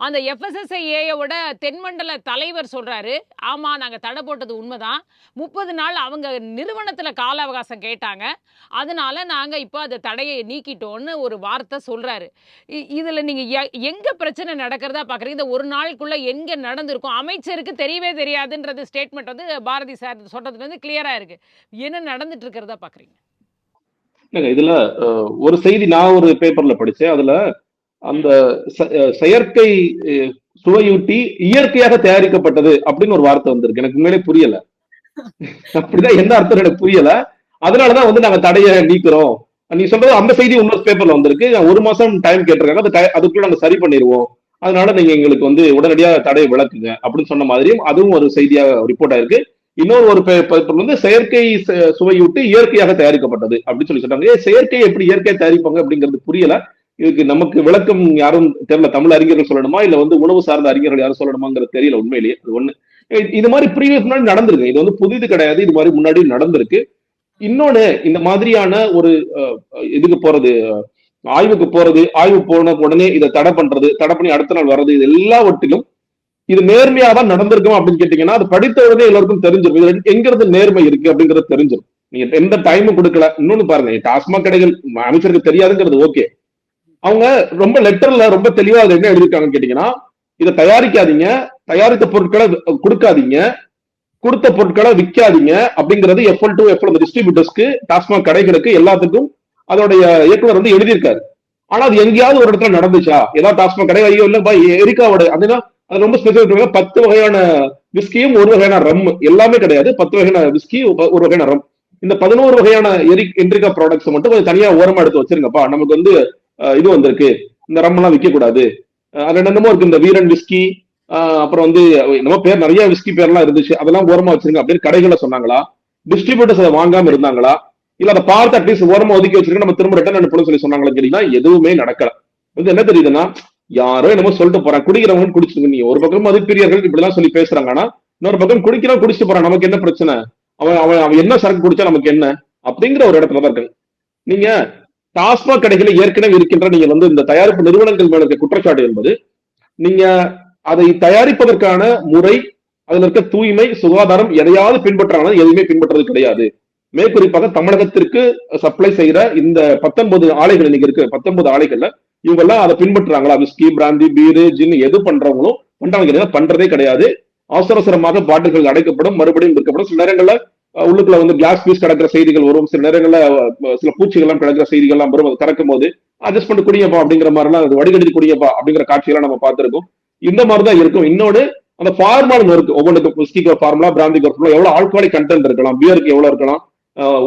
S1: அந்த எஃப்எஸ்எஸ்ஐஏயோட தென்மண்டல தலைவர் சொல்கிறாரு, ஆமாம் நாங்கள் தடை போட்டது உண்மைதான், 30 நாள் அவங்க நிறுவனத்தில் கால அவகாசம் கேட்டாங்க, அதனால நாங்கள் இப்போ அதை தடையை நீக்கிட்டோன்னு ஒரு வார்த்தை சொல்கிறாரு. இதில் நீங்கள் எங்கே பிரச்சனை நடக்கிறதா பார்க்குறீங்க? இந்த ஒரு நாளுக்குள்ளே எங்கே நடந்திருக்கும்? அமைச்சருக்கு தெரியவே தெரியாதுன்றது ஸ்டேட்மெண்ட் வந்து பாரதி சார் சொல்கிறது வந்து கிளியராக இருக்குது. என்ன நடந்துட்டு இருக்கிறதா பார்க்குறீங்க?
S4: இதுல ஒரு செய்தி நான் ஒரு பேப்பர்ல படிச்சேன். அதுல அந்த செயற்கை சுவையூட்டி இயற்கையாக தயாரிக்கப்பட்டது அப்படின்னு ஒரு வார்த்தை வந்திருக்கு. எனக்கு உண்மையிலே புரியல. அப்படிதான் என்ன அர்த்தம் எனக்கு புரியல. அதனாலதான் வந்து நாங்க தடையை நீக்கிறோம். நீ சொல்றது அந்த செய்தி இன்னொரு பேப்பர்ல வந்திருக்கு. 1 மாசம் டைம் கேட்டிருக்காங்க, அதுக்குள்ள நாங்க சரி பண்ணிடுவோம், அதனால நீங்க எங்களுக்கு வந்து உடனடியா தடையை விளக்குங்க அப்படின்னு சொன்ன மாதிரியும் அதுவும் ஒரு செய்தியா ரிப்போர்ட் ஆயிருக்கு. இன்னொரு ஒரு பேப்பர் வந்து செயற்கை சுவையூட்டு இயற்கையாக தயாரிக்கப்பட்டது அப்படின்னு சொல்லி சொல்றாங்க. செயற்கை எப்படி இயற்கையை தயாரிப்பாங்க அப்படிங்கிறது புரியல. இதுக்கு நமக்கு விளக்கம் யாரும் தெரியல. தமிழ் அறிஞர்கள் சொல்லணுமா இல்ல வந்து உணவு சார்ந்த அறிஞர்கள் யாரும் சொல்லணுமாங்கிறது தெரியல உண்மையிலேயே. அது ஒண்ணு. இது மாதிரி ப்ரீவியஸ் முன்னாடி நடந்திருக்கு. இது வந்து புதிது கிடையாது, இது மாதிரி முன்னாடி நடந்திருக்கு. இன்னொன்னு, இந்த மாதிரியான ஒரு இதுக்கு போறது, ஆய்வுக்கு போறது, ஆய்வு போன உடனே இதை தடை பண்றது, தடை பண்ணி அடுத்த நாள் வர்றது, இது எல்லாவற்றிலும் இது நேர்மையா தான் நடந்திருக்கும் அப்படின்னு கேட்டீங்கன்னா அது படித்த உடனே எல்லாருக்கும் தெரிஞ்சிடும். இது எங்கிறது நேர்மை இருக்கு அப்படிங்கறது தெரிஞ்சிடும். நீங்க எந்த டைமும் கொடுக்கல. இன்னொன்னு பாருங்க, டாஸ்மாக் கடைகள் அமைச்சருக்கு தெரியாதுங்கிறது ஓகே, அவங்க ரொம்ப லெட்டர்ல ரொம்ப தெளிவா அது என்ன எழுதிருக்காங்கன்னு கேட்டீங்கன்னா, இதை தயாரிக்காதீங்க, தயாரித்த பொருட்களை கொடுக்காதீங்க, கொடுத்த பொருட்களை விற்காதீங்க அப்படிங்கிறது FL to FL அந்த டிஸ்ட்ரிபியூட்டர்ஸ்க்கு, டாஸ்மாக் கடைகளுக்கு எல்லாத்துக்கும் அதோடைய இயக்குனர் வந்து எழுதியிருக்காரு. ஆனா அது எங்கேயாவது ஒரு இடத்துல நடந்துச்சா? ஏதாவது டாஸ்மாக் கடை ஐயோ இல்ல எரிக்காவோட அதுதான் அது ரொம்ப ஸ்பெசிபிக். 10 வகையான விஸ்கியும் 1 வகையான ரம் எல்லாமே கிடையாது. 10 வகையான விஸ்கி 1 வகையான ரம். இந்த 11 வகையான என்ட்ரிகா ப்ராடக்ட்ஸ் மட்டும் கொஞ்சம் தனியா ஓரமா எடுத்து வச்சிருங்கப்பா, நமக்கு வந்து இது வந்திருக்கு, இந்த ரம் எல்லாம் விற்க கூடாது. அது என்னமோ இருக்கு, இந்த வீரன் விஸ்கி, அப்புறம் வந்து என்னமோ பேர் நிறைய விஸ்கி பேர்லாம் இருந்துச்சு, அதெல்லாம் ஓரமா வச்சிருங்க அப்படின்னு கடைகளை சொன்னாங்களா? டிஸ்ட்ரிபியூட்டர்ஸ் அதை வாங்காம இருந்தாங்களா? இல்ல அதை பார்த்து அட்லீஸ்ட் ஓரமா ஒதுக்கி வச்சிருக்க, நம்ம திரும்ப ரிட்டர்ன் அனுப்பணும்னு சொல்லி சொன்னாங்களா கேட்டீங்கன்னா எதுவுமே நடக்கல. வந்து என்ன தெரியுதுன்னா, யாரோ என்னமோ சொல்லிட்டு போறாங்க, குடிக்கிறவங்க குடிச்சுங்க. நீ ஒரு பக்கம் மதுப்பிரியர்கள் இப்படிலாம் சொல்லி பேசுறாங்கன்னா இன்னொரு பக்கம் குடிக்கிறோம், குடிச்சிட்டு போறான், நமக்கு என்ன பிரச்சனை, அவன் அவன் அவன் என்ன சரக்கு குடிச்சா நமக்கு என்ன அப்படிங்கிற ஒரு இடத்துல தான் இருக்காங்க. நீங்க டாஸ்மாக் கடைகளை ஏற்கனவே இருக்கின்ற நீங்க வந்து இந்த தயாரிப்பு நிறுவனங்கள் மேல இருக்க குற்றச்சாட்டு என்பது, நீங்க அதை தயாரிப்பதற்கான முறை, அதுல இருக்க தூய்மை சுகாதாரம் எதையாவது பின்பற்றாங்க, எதுவுமே பின்பற்றது கிடையாது. மேற்குறிப்பாக தமிழகத்திற்கு சப்ளை செய்யற இந்த 19 ஆலைகள் இன்னைக்கு இருக்கு, 19 ஆலைகள்ல இவங்க எல்லாம் அதை பின்பற்றுறாங்களா? விஸ்கி, பிராந்தி, பீரு, ஜின் எது பண்றவங்களும் பண்றாங்க பண்றதே கிடையாது. அவசர அவசரமாக பாட்டில்கள் அடைக்கப்படும், மறுபடியும் விற்கப்படும். சில நேரங்கள்ல உள்ளுக்குள்ள வந்து கிளாஸ் பீஸ் கிடக்கிற செய்திகள் வரும், சில நேரங்கள்ல சில பூச்சிகள் எல்லாம் கிடக்கிற செய்திகள் எல்லாம் வரும். அது கறக்கும் போது அட்ஜஸ்ட் பண்ணி குடியப்பா அப்படிங்கிற மாதிரி எல்லாம், அது வடிகட்டி குடியப்பா அப்படிங்கிற காட்சியெல்லாம் நம்ம பார்த்திருக்கோம். இந்த மாதிரிதான் இருக்கும். இன்னொரு அந்த ஃபார்முலா இருக்கு, ஒவ்வொன்றுக்கு விஸ்கிக்கு ஒரு ஃபார்முலா, பிராந்திக்கு ஒரு ஃபார்முலா, எவ்வளவு ஆல்கஹாலிக் கண்டென்ட் இருக்கலாம், பியருக்கு எவ்வளவு இருக்கலாம்,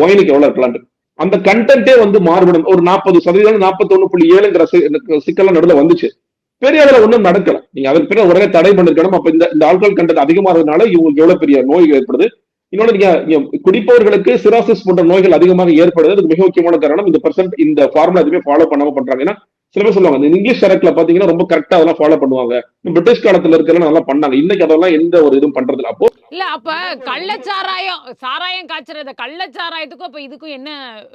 S4: ஒயினுக்கு எவ்வளவு இருக்கலாம், அந்த கண்டென்ட்டே வந்து மாறுபடும். ஒரு 40% 41.7ங்கிற சிக்கல்லாம் நடுவில் வந்துச்சு. பெரிய அளவில் ஒன்றும் நடக்கல. நீங்க அதுக்கு பிறகு உடனே தடை பண்ணிருக்கணும். அப்ப இந்த ஆல்கஹால் கண்டென்ட் அதிகமாகிறதுனால இவங்களுக்கு எவ்வளவு பெரிய நோய் ஏற்படுது. இன்னொன்னு, நீங்க குடிப்பவர்களுக்கு சிராசிஸ் போன்ற நோய்கள் அதிகமாக ஏற்படுது. அதுக்கு மிக முக்கியமான காரணம் இந்த ஃபார்முலா எதுவுமே ஃபாலோ பண்ணாம பண்றாங்க. ஏன்னா சில பேர் சொல்லுவாங்க, இந்த இங்கிலீஷ் சரக்குல பாத்தீங்கன்னா ரொம்ப கரெக்டா அதெல்லாம் ஃபாலோ பண்ணுவாங்க, பிரிட்டிஷ் காலத்துல இருக்கலாம் நல்லா பண்ணாங்க, இன்னைக்கு அதெல்லாம் எந்த ஒரு இதுவும் பண்றது. அப்போ
S1: இல்ல, அப்ப சாராயம் காய்ச்சறது கள்ளச்சாராயத்துக்கும் அப்ப இதுக்கும் என்ன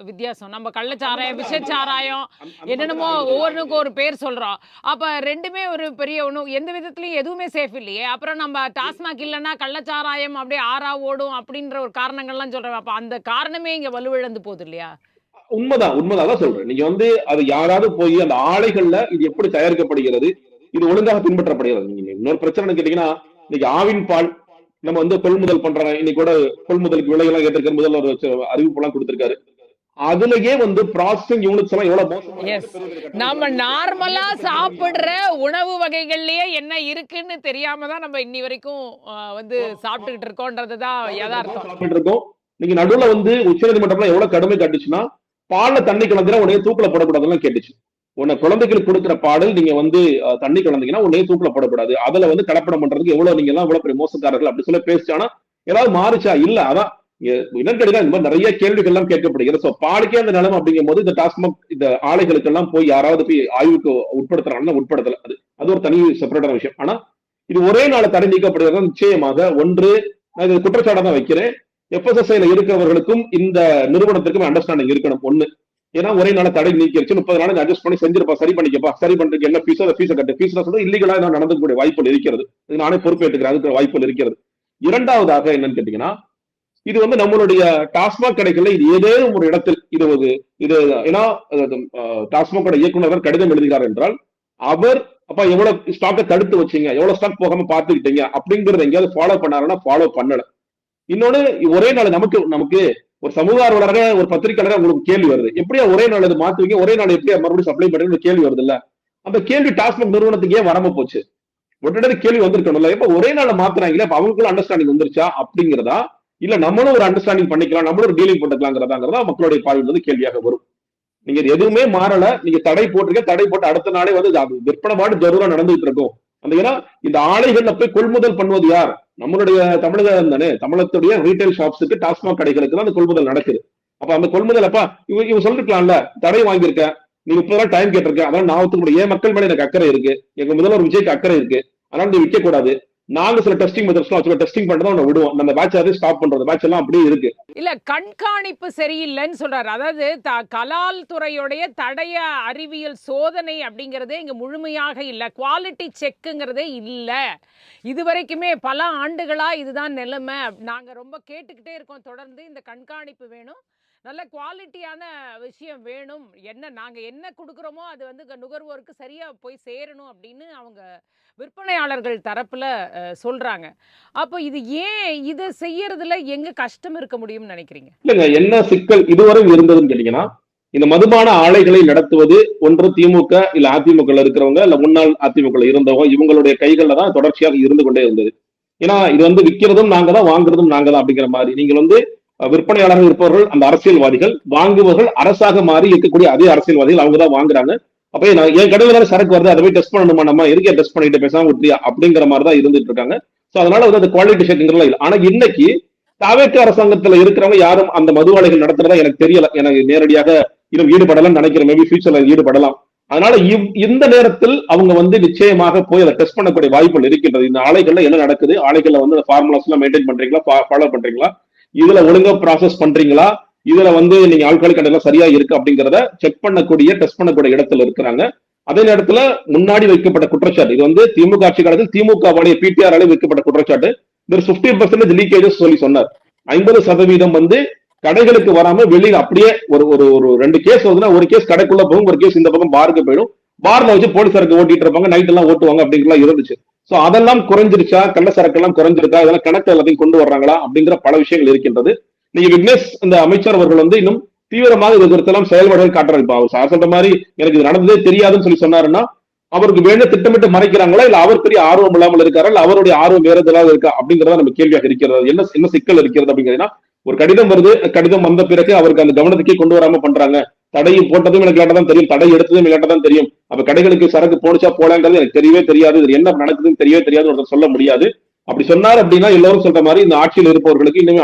S1: வித்தியாசம்? நம்ம கள்ளச்சாராயம், விஷச்சாராயம், என்னென்னமோ ஒவ்வொன்றுக்கும் ஒரு பேர் சொல்றோம். அப்ப ரெண்டுமே ஒரு பெரிய ஒண்ணும் எந்த விதத்துலயும் எதுவுமே சேஃப் இல்லையே. அப்புறம் நம்ம டாஸ்மாக் இல்லைன்னா கள்ளச்சாராயம் அப்படியே ஆறா ஓடும் அப்படின்ற ஒரு காரணங்கள்லாம் சொல்றோம். அப்ப அந்த காரணமே இங்க வலுவிழந்து போகுது இல்லையா?
S4: உண்மைதான் சொல்றேன். நீங்க வந்து அது யாராவது போய் அந்த ஆலைகள்ல இது எப்படி தயாரிக்கப்படுகிறது, இது ஒழுங்காக பின்பற்றப்படுகிறது. நீங்க இன்னொரு பிரச்சனை கேட்டீங்கன்னா, இன்னைக்கு ஆவின் பால் நம்ம வந்து கொள்முதல் பண்றாங்க. இன்னைக்கு கூட கொள்முதலுக்கு விலையெல்லாம் ஏற்றிருக்கிற முதல்ல ஒரு அறிவிப்பு எல்லாம் கொடுத்திருக்காரு. அதுலயே வந்து ப்ராசஸிங் யூனிட்ஸ் எல்லாம் எவ்வளவு
S1: நம்ம நார்மலா சாப்பிடுற உணவு வகைகள்லயே என்ன இருக்குன்னு தெரியாம தான் நம்ம இன்னி வரைக்கும் வந்து சாப்பிட்டுக்கிட்டு இருக்கோம்ன்றதுதான் யதார்த்தம்.
S4: சாப்பிட்டு இருக்கோம். நீங்க நடுவுல வந்து உச்சநீதிமன்றம்லாம் எவ்வளவு கடுமை காட்டுச்சுன்னா, பால்ல தண்ணி கலந்துனா உடனே தூக்கில போடக்கூடாதுன்னு கேட்டுச்சு. உன்னை குழந்தைகளுக்கு கொடுக்குற பாடல் நீங்க வந்து தண்ணி கலந்தீங்கன்னா உடனே தூக்கில போடக்கூடாது, அதுல வந்து கலப்படம் பண்றதுக்கு எவ்வளவு நீங்க எல்லாம் எவ்வளவு பெரிய மோசக்காரர்கள் அப்படி சொல்ல பேசிச்சானா ஏதாவது மாறுச்சா? இல்ல. அதான் என்னன்னு கேட்டீங்கன்னா, இந்த மாதிரி நிறைய கேள்விகள் எல்லாம் கேட்கப்படுகிறது. சோ பாலுக்கே அந்த நிலைமை அப்படிங்கும் போது இந்த டாஸ்மாக் இந்த ஆலைகளுக்கு எல்லாம் போய் யாராவது போய் ஆய்வுக்கு உட்படுத்துறாங்கன்னா உட்படுத்தல. அது ஒரு தனி செப்பரேட்டான விஷயம். ஆனா இது ஒரே நாள் தடை நீக்கப்படுகிறது நிச்சயமாக. ஒன்று, நான் இது குற்றச்சாட்டை தான் வைக்கிறேன், FSSAI இருக்கிறவர்களுக்கும் இந்த நிறுவனத்திற்கும் அண்டர்ஸ்டாண்டிங் இருக்கணும். ஒண்ணு, ஏன்னா ஒரே நாள் தடை நீக்கிருச்சு, 30 நாள் அட்ஜஸ்ட் பண்ணி செஞ்சிருப்பா, சரி பண்ணிக்கப்பா, சரி பண்றதுக்கு என்ன ஃபீஸோ ஃபீஸை கட்டு, ஃபீஸ் சொல்றது இல்லீகலா நடந்துக்கூடிய வாய்ப்புகள் இருக்கிறது. இது நானே பொறுப்பேற்றுக்கிறேன், அதுக்கு வாய்ப்புகள் இருக்கிறது. இரண்டாவதாக என்னன்னு கேட்டீங்கன்னா, இது வந்து நம்மளுடைய டாஸ்மாக் கடைகள்ல இது ஏதேனும் ஒரு இடத்தில் இது ஏன்னா டாஸ்மாக் கடை இயக்குனர் கடிதம் எழுதுகிறார் என்றால், அவர் அப்ப எவ்வளவு ஸ்டாக்கை தடுத்து வச்சீங்க, எவ்வளவு ஸ்டாக் போகாம பாத்துக்கிட்டீங்க அப்படிங்கறத எங்கேயாவது ஃபாலோ பண்ணாருன்னா ஃபாலோ பண்ணல. இன்னொன்னு, ஒரே நாள் நமக்கு ஒரு சமூக ஆர்வலராக ஒரு பத்திரிகையாளராக உங்களுக்கு கேள்வி வருது, எப்படியா ஒரே நாள் இது மாத்துவீங்க, ஒரே நாள் எப்படியா மறுபடியும் சப்ளை பண்ணுங்க கேள்வி வருது இல்ல. அந்த கேள்வி டாஸ்மாக் நிறுவனத்துக்கு ஏன் வராம போச்சு? உடனே கேள்வி வந்திருக்கணும்ல. எப்ப ஒரே நாள் மாத்துறாங்களே, அப்ப அவங்களுக்குள்ள அண்டர்ஸ்டாண்டிங் வந்துருச்சா அப்படிங்கிறதா, இல்ல நம்மளும் ஒரு அண்டர்ஸ்டாண்டிங் பண்ணிக்கலாம், நம்மளும் ஒரு டீலிங் பண்ணிக்கலாங்கிறதாங்கிறதா மக்களுடைய பார்வை கேள்வியாக வரும். நீங்க எதுவுமே மாறல, நீங்க தடை போட்டு அடுத்த நாளே வந்து விற்பனை பாடு ஜரூரா நடந்துட்டு இருக்கும். அந்த ஏன்னா இந்த ஆலைகள்ல போய் கொள்முதல் பண்ணுவது யார்? நம்மளுடைய தமிழகம் தானே. தமிழகத்துடைய ரீட்டைல் ஷாப்ஸுக்கு, டாஸ்மாக் கடைகளுக்கு தான் அந்த கொள்முதல் நடக்குது. அப்ப அந்த கொள்முதல் அப்ப இவங்க சொல்லிருக்கலாம்ல, தடை வாங்கியிருக்க, நீ 30 நாள் டைம் கேட்டிருக்க, அதான் நான் ஒத்துக்க, ஏன் மக்கள் மேல எனக்கு அக்கறை இருக்கு, எங்க முதல்வர் விஜய்க்கு அக்கறை இருக்கு, அதனால நீ விற்க கூடாது, நாங்க சில டெஸ்டிங் மெத்தட்ஸ் வச்சு டெஸ்டிங் பண்றதை உன்னை விடுவோம், அந்த பேட்ச் அதை ஸ்டாப் பண்றது, பேட்ச் எல்லாம் அப்படியே இருக்கு.
S1: இல்ல, கண்காணிப்பு சரியில்லைன்னு சொல்றாரு. அதாவது கலால் துறையுடைய தடய அறிவியல் சோதனை அப்படிங்கறதே இங்க முழுமையாக இல்ல, குவாலிட்டி செக்குங்கிறதே இல்ல. இது வரைக்குமே பல ஆண்டுகளா இதுதான் நிலைமை. நாங்க ரொம்ப கேட்டுக்கிட்டே இருக்கோம், தொடர்ந்து இந்த கண்காணிப்பு வேணும், நல்ல குவாலிட்டியான விஷயம் வேணும், நாங்க என்ன கொடுக்குறோமோ அது வந்து நுகர்வோருக்கு சரியா போய் சேரணும் அப்படின்னு அவங்க விற்பனையாளர்கள் தரப்புல சொல்றாங்க. அப்போ இது ஏன் இதை செய்யறதுல எங்க கஷ்டம் இருக்க முடியும்னு நினைக்கிறீங்க?
S4: இல்லங்க, என்ன சிக்கல் இதுவரை இருந்ததுன்னு கேட்டீங்கன்னா, இந்த மதுபான ஆலைகளை நடத்துவது ஒன்று திமுக இல்ல அதிமுக இருக்கிறவங்க, இல்ல முன்னாள் அதிமுக இருந்தவங்க, இவங்களுடைய கைகள்ல தான் தொடர்ச்சியாக இருந்து கொண்டே இருந்தது. ஏன்னா இது வந்து விற்கிறதும் நாங்க தான், வாங்குறதும் நாங்க தான் அப்படிங்கிற மாதிரி. நீங்கள் வந்து விற்பனையாளர்கள் இருப்பவர்கள் அந்த அரசியல்வாதிகள், வாங்குவர்கள் அரசாக மாறி இருக்கக்கூடிய அதே அரசியல்வாதிகள், அவங்க தான் வாங்குறாங்க. அப்ப என் கடையில சரக்கு வருது, அதை போய் டெஸ்ட் பண்ணணுமா, நம்ம எதுக்கே டெஸ்ட் பண்ணிட்டு பேசாம விட்டியா அப்படிங்கிற மாதிரி தான் இருந்துட்டு இருக்காங்க. சோ அதனால வந்து அந்த குவாலிட்டி செக்கிங்லாம் இல்லை. ஆனா இன்னைக்கு தாவேக்கு அரசாங்கத்துல இருக்கிறவங்க யாரும் அந்த மது ஆலைகள் நடத்துறதா எனக்கு தெரியல, எனக்கு நேரடியாக இன்னும் ஈடுபடலாம் நினைக்கிறேன், மேபி ஃபியூச்சர்ல ஈடுபடலாம். அதனால இந்த நேரத்தில் அவங்க வந்து நிச்சயமாக போய் அதை டெஸ்ட் பண்ணக்கூடிய வாய்ப்புகள் இருக்கின்றது. இந்த ஆலைகள்ல என்ன நடக்குது, ஆலைகள்ல வந்து ஃபார்முலாஸ் எல்லாம் மெயின்டைன் பண்றீங்களா, ஃபாலோ பண்றீங்களா, இதுல ஒழுங்கா ப்ராசஸ் பண்றீங்களா, இதுல வந்து நீங்க ஆல்கஹாலிக் கண்டென்ட் சரியா இருக்கு அப்படிங்கறத செக் பண்ணக்கூடிய டெஸ்ட் பண்ணக்கூடிய இடத்துல இருக்கிறாங்க. அதே நேரத்துல முன்னாடி வைக்கப்பட்ட குற்றச்சாட்டு, இது வந்து திமுக ஆட்சி காலத்தில் திமுக பிடிஆர் வைக்கப்பட்ட குற்றச்சாட்டு, 50% லீக்கேஜஸ் சொல்லி சொன்னார். 50% வந்து கடைகளுக்கு வராம வெளியில அப்படியே ஒரு ஒரு ஒரு 2 கேஸ் வருதுன்னா ஒரு கேஸ் கடைக்குள்ள போகும், ஒரு கேஸ் இந்த பக்கம் பாருக்கு போயிடும். பார்ல வச்சு போலீசாருக்கு ஓட்டிட்டு இருப்பாங்க, நைட் எல்லாம் ஓட்டுவாங்க அப்படிங்கலாம் இருந்துச்சு. சோ அதெல்லாம் குறைஞ்சிருச்சா, கள்ள சரக்கு எல்லாம் குறைஞ்சிருக்கா, இதெல்லாம் கணக்கு எல்லாத்தையும் கொண்டு வர்றாங்களா அப்படிங்கிற பல விஷயங்கள் இருக்கின்றது. நீங்க விக்னேஷ் இந்த அமைச்சர் அவர்கள் வந்து இன்னும் தீவிரமாக இது குறித்தெல்லாம் செயல்பாடுகள் காட்டுறாரு. இப்ப அவர் சார் சொல்ற மாதிரி எனக்கு இது நடந்ததே தெரியாதுன்னு சொல்லி சொன்னாருன்னா அவருக்கு வேணும் திட்டமிட்டு மறைக்கிறாங்களா, இல்ல அவர் பெரிய ஆர்வம் இல்லாமல் இருக்காரா, இல்ல அவருடைய ஆர்வம் வேற ஏதாவது இருக்கா அப்படிங்கறத நம்ம கேள்வியாக இருக்கிறது. என்ன என்ன சிக்கல் இருக்கிறது அப்படிங்கிறதுனா, ஒரு கடிதம் வருது, கடிதம் வந்த பிறகு அவருக்கு அந்த கவனத்துக்கே கொண்டு வராம பண்றாங்க. தடையும் போட்டதும் எனக்கு லேட்டா தான் தெரியும், தடை எடுத்ததும் லேட்டா தான் தெரியும். அப்ப கடைகளுக்கு சரக்கு போனுச்சா போலாங்கிறது எனக்கு தெரியவே தெரியாது, இது என்ன நடக்குதுன்னு தெரியவே தெரியாது ஒருத்தர் சொல்ல முடியாது. அப்படி சொன்னார் அப்படின்னா எல்லாரும் சொல்ற மாதிரி இந்த ஆட்சியில் இருப்பவர்களுக்கு இன்னுமே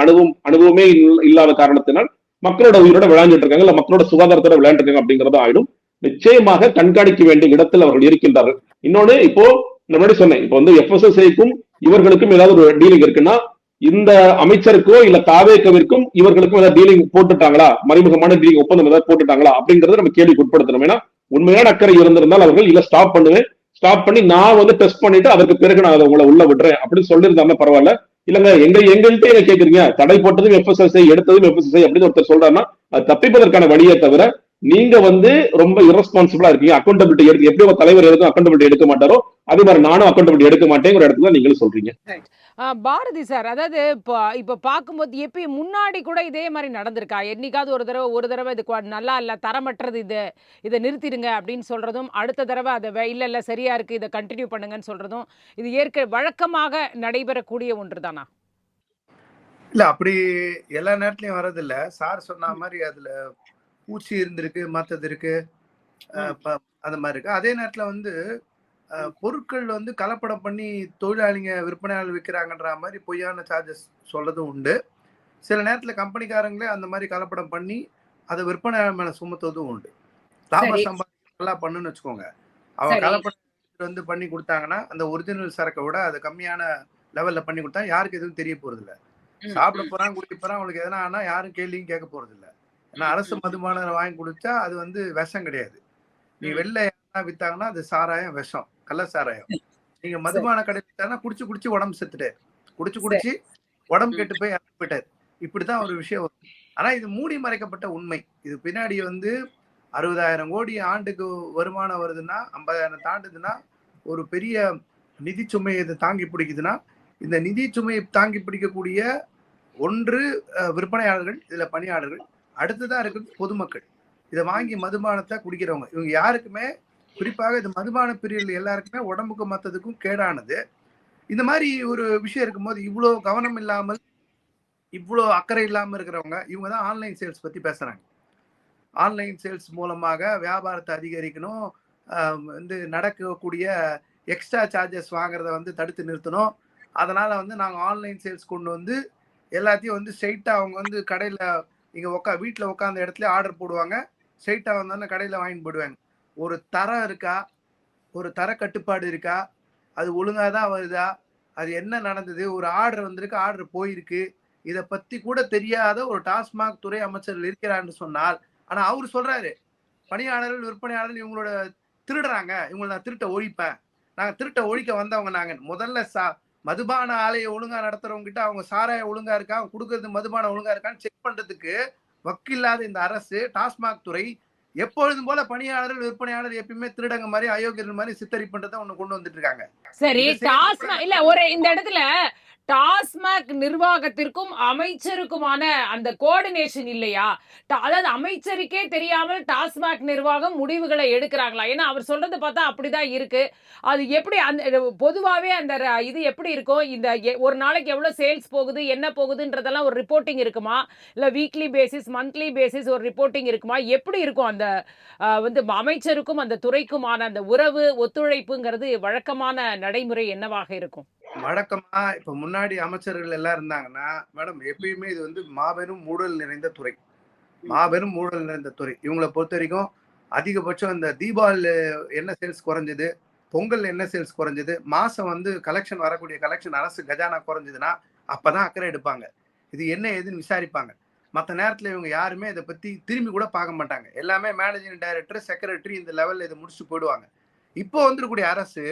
S4: அனுபவமே இல்லாத காரணத்தினால் மக்களோட உயிரோட விளையாண்டுட்டு இருக்காங்க, இல்ல மக்களோட சுகாதாரத்தோட விளையாண்டு இருக்காங்க அப்படிங்கறது ஆயிடும். நிச்சயமாக கண்காணிக்க வேண்டிய இடத்தில் அவர்கள் இருக்கின்றார்கள். இன்னொன்னு இப்போ முன்னாடி சொன்னேன், இப்போ வந்து எஃப்எஸ்எஸ்ஐக்கும் இவர்களுக்கும் ஏதாவது ஒரு டீலிங் இருக்குன்னா இந்த அமைச்சருக்கோ இல்ல தாவேக்கவிற்கும் இவர்களுக்கும் ஏதாவது டீலிங் போட்டுட்டாங்களா, மறைமுகமான டீலிங் ஒப்பந்தம் ஏதாவது போட்டுட்டாங்களா அப்படிங்கறத நம்ம கேள்விக்கு உட்படுத்தணும். ஏன்னா உண்மையான அக்கறை இருந்திருந்தால் அவர்கள் இல்ல ஸ்டாப் பண்ணுவேன், ஸ்டாப் பண்ணி நான் வந்து டெஸ்ட் பண்ணிட்டு அதற்கு பிறகு நான் அதை உங்களை உள்ள விடுறேன் அப்படின்னு சொல்லியிருந்தாங்க பரவாயில்ல. இல்லங்க எங்கள்கிட்ட என்ன கேக்குறீங்க, தடை போட்டதும் எஃப்எஸ்எஸ்ஐ எடுத்ததும் எஃப்எஸ்எஸ்ஐ அப்படின்னு ஒருத்தர் சொல்றாருன்னா அது தப்பிப்பதற்கான வழியே தவிர நீங்க வந்து ரொம்ப இரஸ்பான்சிபிளா இருக்கீங்க, அக்கௌண்டபிலிட்டி எடுத்து எப்படி ஒரு தலைவர் எதுக்கும் அக்கௌண்டபிலிட்டி எடுக்க மாட்டாரோ அதே மாதிரி நானும் அக்கௌண்டபிலிட்டி எடுக்க மாட்டேங்கிற இடத்துல நீங்களும் சொல்றீங்க.
S1: பாரதி சார், அதாவது இப்ப பார்க்கும்போது எப்பயும் முன்னாடி கூட இதே மாதிரி நடந்திருக்கா? என்னைக்காவது ஒரு தடவை இது நல்லா இல்ல, தரமற்றது, இதை நிறுத்திடுங்க அப்படின்னு சொல்றதும், அடுத்த தடவை அதை இல்ல இல்ல சரியா இருக்கு இதை கண்டினியூ பண்ணுங்கன்னு சொல்றதும், இது வழக்கமாக நடைபெறக்கூடிய ஒன்று தானா?
S3: இல்ல அப்படி எல்லா நேரத்திலயும் வர்றதில்ல. சார் சொன்ன மாதிரி அதுல பூச்சி இருந்திருக்கு, மத்தது இருக்கு, அந்த மாதிரி இருக்கு. அதே நேரத்துல வந்து பொருட்கள் வந்து கலப்படம் பண்ணி தொழிலாளிங்க விற்பனையாளர் விற்கிறாங்கன்ற மாதிரி பொய்யான சார்ஜஸ் சொல்றதும் உண்டு. சில நேரத்துல கம்பெனிக்காரங்களே அந்த மாதிரி கலப்படம் பண்ணி அதை விற்பனையாளர் மேல சுமத்துவதும் உண்டு. லாப சம்பாதிக்கலாம் பண்ணுன்னு வச்சுக்கோங்க, அவங்க கலப்படம் வந்து பண்ணி கொடுத்தாங்கன்னா அந்த ஒரிஜினல் சரக்கை விட அது கம்மியான லெவல்ல பண்ணி கொடுத்தா யாருக்கு எதுவும் தெரிய போறது இல்ல. சாப்பிட போறான், குடிக்க போறான், அவங்களுக்கு எதனா ஆனா யாரும் கேள்வியும் கேட்க போறது இல்ல. ஏன்னா அரசு மதுபானம் வாங்கி குடிச்சா அது வந்து விஷம் கிடையாது. நீ வெளில வித்தாங்கன்னா அது சாராயம், விஷம், கள்ள சாராயம். நீங்க மதுபான கடை வித்தாங்கன்னா குடிச்சு குடிச்சு உடம்பு செத்துட்டாரு, குடிச்சு உடம்பு கெட்டு போய் இறந்து போயிட்டாரு. இப்படிதான் ஒரு விஷயம் வரும். ஆனா இது மூடி மறைக்கப்பட்ட உண்மை. இது பின்னாடி வந்து 60,000 கோடி ஆண்டுக்கு வருமானம் வருதுன்னா, 50,000 தாண்டுதுன்னா, ஒரு பெரிய நிதி சுமையை இது தாங்கி பிடிக்குதுன்னா, இந்த நிதி சுமையை தாங்கி பிடிக்கக்கூடிய ஒன்று விற்பனையாளர்கள், இதுல பணியாளர்கள், அடுத்துதான் இருக்குது பொதுமக்கள். இதை வாங்கி மதுபானத்தை குடிக்கிறவங்க. இவங்க யாருக்குமே, குறிப்பாக இது மதுபான பிரியர்கள் எல்லாருக்குமே உடம்புக்கும் மற்றதுக்கும் கேடானது. இந்த மாதிரி ஒரு விஷயம் இருக்கும்போது இவ்வளவு கவனம் இல்லாமல், இவ்வளவு அக்கறை இல்லாமல் இருக்கிறவங்க இவங்க தான் ஆன்லைன் சேல்ஸ் பத்தி பேசுறாங்க. ஆன்லைன் சேல்ஸ் மூலமாக வியாபாரத்தை அதிகரிக்கணும், வந்து நடக்கக்கூடிய எக்ஸ்ட்ரா சார்ஜஸ் வாங்குறத வந்து தடுத்து நிறுத்தணும். அதனால வந்து நாங்க ஆன்லைன் சேல்ஸ் கொண்டு வந்து எல்லாத்தையும் வந்து ஸ்ட்ரெயிட்டா அவங்க வந்து கடையில இங்க வீட்டுல உட்காந்த இடத்துல ஆர்டர் போடுவாங்க, ஸ்ட்ரெயிட்டா வந்தாலும் கடையில வாங்கிட்டு போடுவாங்க. ஒரு தரம் இருக்கா, ஒரு தர கட்டுப்பாடு இருக்கா, அது ஒழுங்காதான் வருதா, அது என்ன நடந்தது, ஒரு ஆர்டர் வந்திருக்கு, ஆர்டர் போயிருக்கு, இதை பத்தி கூட தெரியாத ஒரு டாஸ்மாக் துறை அமைச்சர் இருக்கிறான்னு சொன்னால், ஆனா அவரு சொல்றாரு பணியாளர்கள் விற்பனையாளர்கள் இவங்களோட திருடுறாங்க, இவங்களை நான் திருட்ட ஒழிப்பேன், நாங்க திருட்ட ஒழிக்க வந்தவங்க நாங்க. முதல்ல மதுபான ஆலையை ஒழுங்கா நடத்துறவங்க கிட்ட அவங்க சாராயம் ஒழுங்கா இருக்கா, அவங்க கொடுக்கறது மதுபானம் ஒழுங்கா இருக்கான்னு செக் பண்றதுக்கு வக்கில்லாத இந்த அரசு, டாஸ்மாக் துறை எப்பொழுதும் போல பணியாளர்கள் விற்பனையாளர் எப்பயுமே திருடங்க மாதிரி அயோக்கியர்கள் மாதிரி சித்தரி பண்றதை ஒண்ணு கொண்டு வந்துட்டு இருக்காங்க.
S1: சரி, டாஸ்மாக் இல்ல இந்த இடத்துல டாஸ்மாக் நிர்வாகத்திற்கும் அமைச்சருக்குமான அந்த கோஆர்டினேஷன் இல்லையா? அதாவது அமைச்சருக்கே தெரியாமல் டாஸ்மாக் நிர்வாகம் முடிவுகளை எடுக்கிறாங்களா? ஏன்னா அவர் சொல்றது பார்த்தா அப்படிதான் இருக்கு. அது எப்படி அந்த பொதுவாவே அந்த இது எப்படி இருக்கும்? இந்த ஒரு நாளைக்கு எவ்வளவு சேல்ஸ் போகுது, என்ன போகுதுன்றதெல்லாம் ஒரு ரிப்போர்ட்டிங் இருக்குமா, இல்ல வீக்லி பேசிஸ், மந்த்லி பேசிஸ் ஒரு ரிப்போர்ட்டிங் இருக்குமா? எப்படி இருக்கும் அந்த வந்து அமைச்சருக்கும் அந்த துறைக்குமான அந்த உறவு ஒத்துழைப்புங்கிறது? வழக்கமான நடைமுறை என்னவாக இருக்கும்?
S3: வழக்கமா இப்ப முன்னாடி அமைச்சர்கள் எல்லாம் இருந்தாங்கன்னா மேடம், எப்பயுமே இது வந்து மாபெரும் ஊழல் நிறைந்த துறை, மாபெரும் ஊழல் நிறைந்த துறை. இவங்களை பொறுத்த வரைக்கும் அதிகபட்சம் இந்த தீபாவளி என்ன சேல்ஸ் குறைஞ்சது, பொங்கல் என்ன சேல்ஸ் குறைஞ்சது, மாசம் வந்து கலெக்ஷன் வரக்கூடிய கலெக்ஷன் அரசு கஜானா குறைஞ்சதுன்னா அப்பதான் அக்கறை எடுப்பாங்க. இது என்ன ஏதுன்னு விசாரிப்பாங்க. மற்ற நேரத்துல இவங்க யாருமே இதை பத்தி திரும்பி கூட பார்க்க மாட்டாங்க. எல்லாமே மேனேஜிங் டைரக்டர், செக்ரட்டரி இந்த லெவல்ல இதை முடிச்சுட்டு போயிடுவாங்க. இப்போ வந்துருக்கூடிய அரசு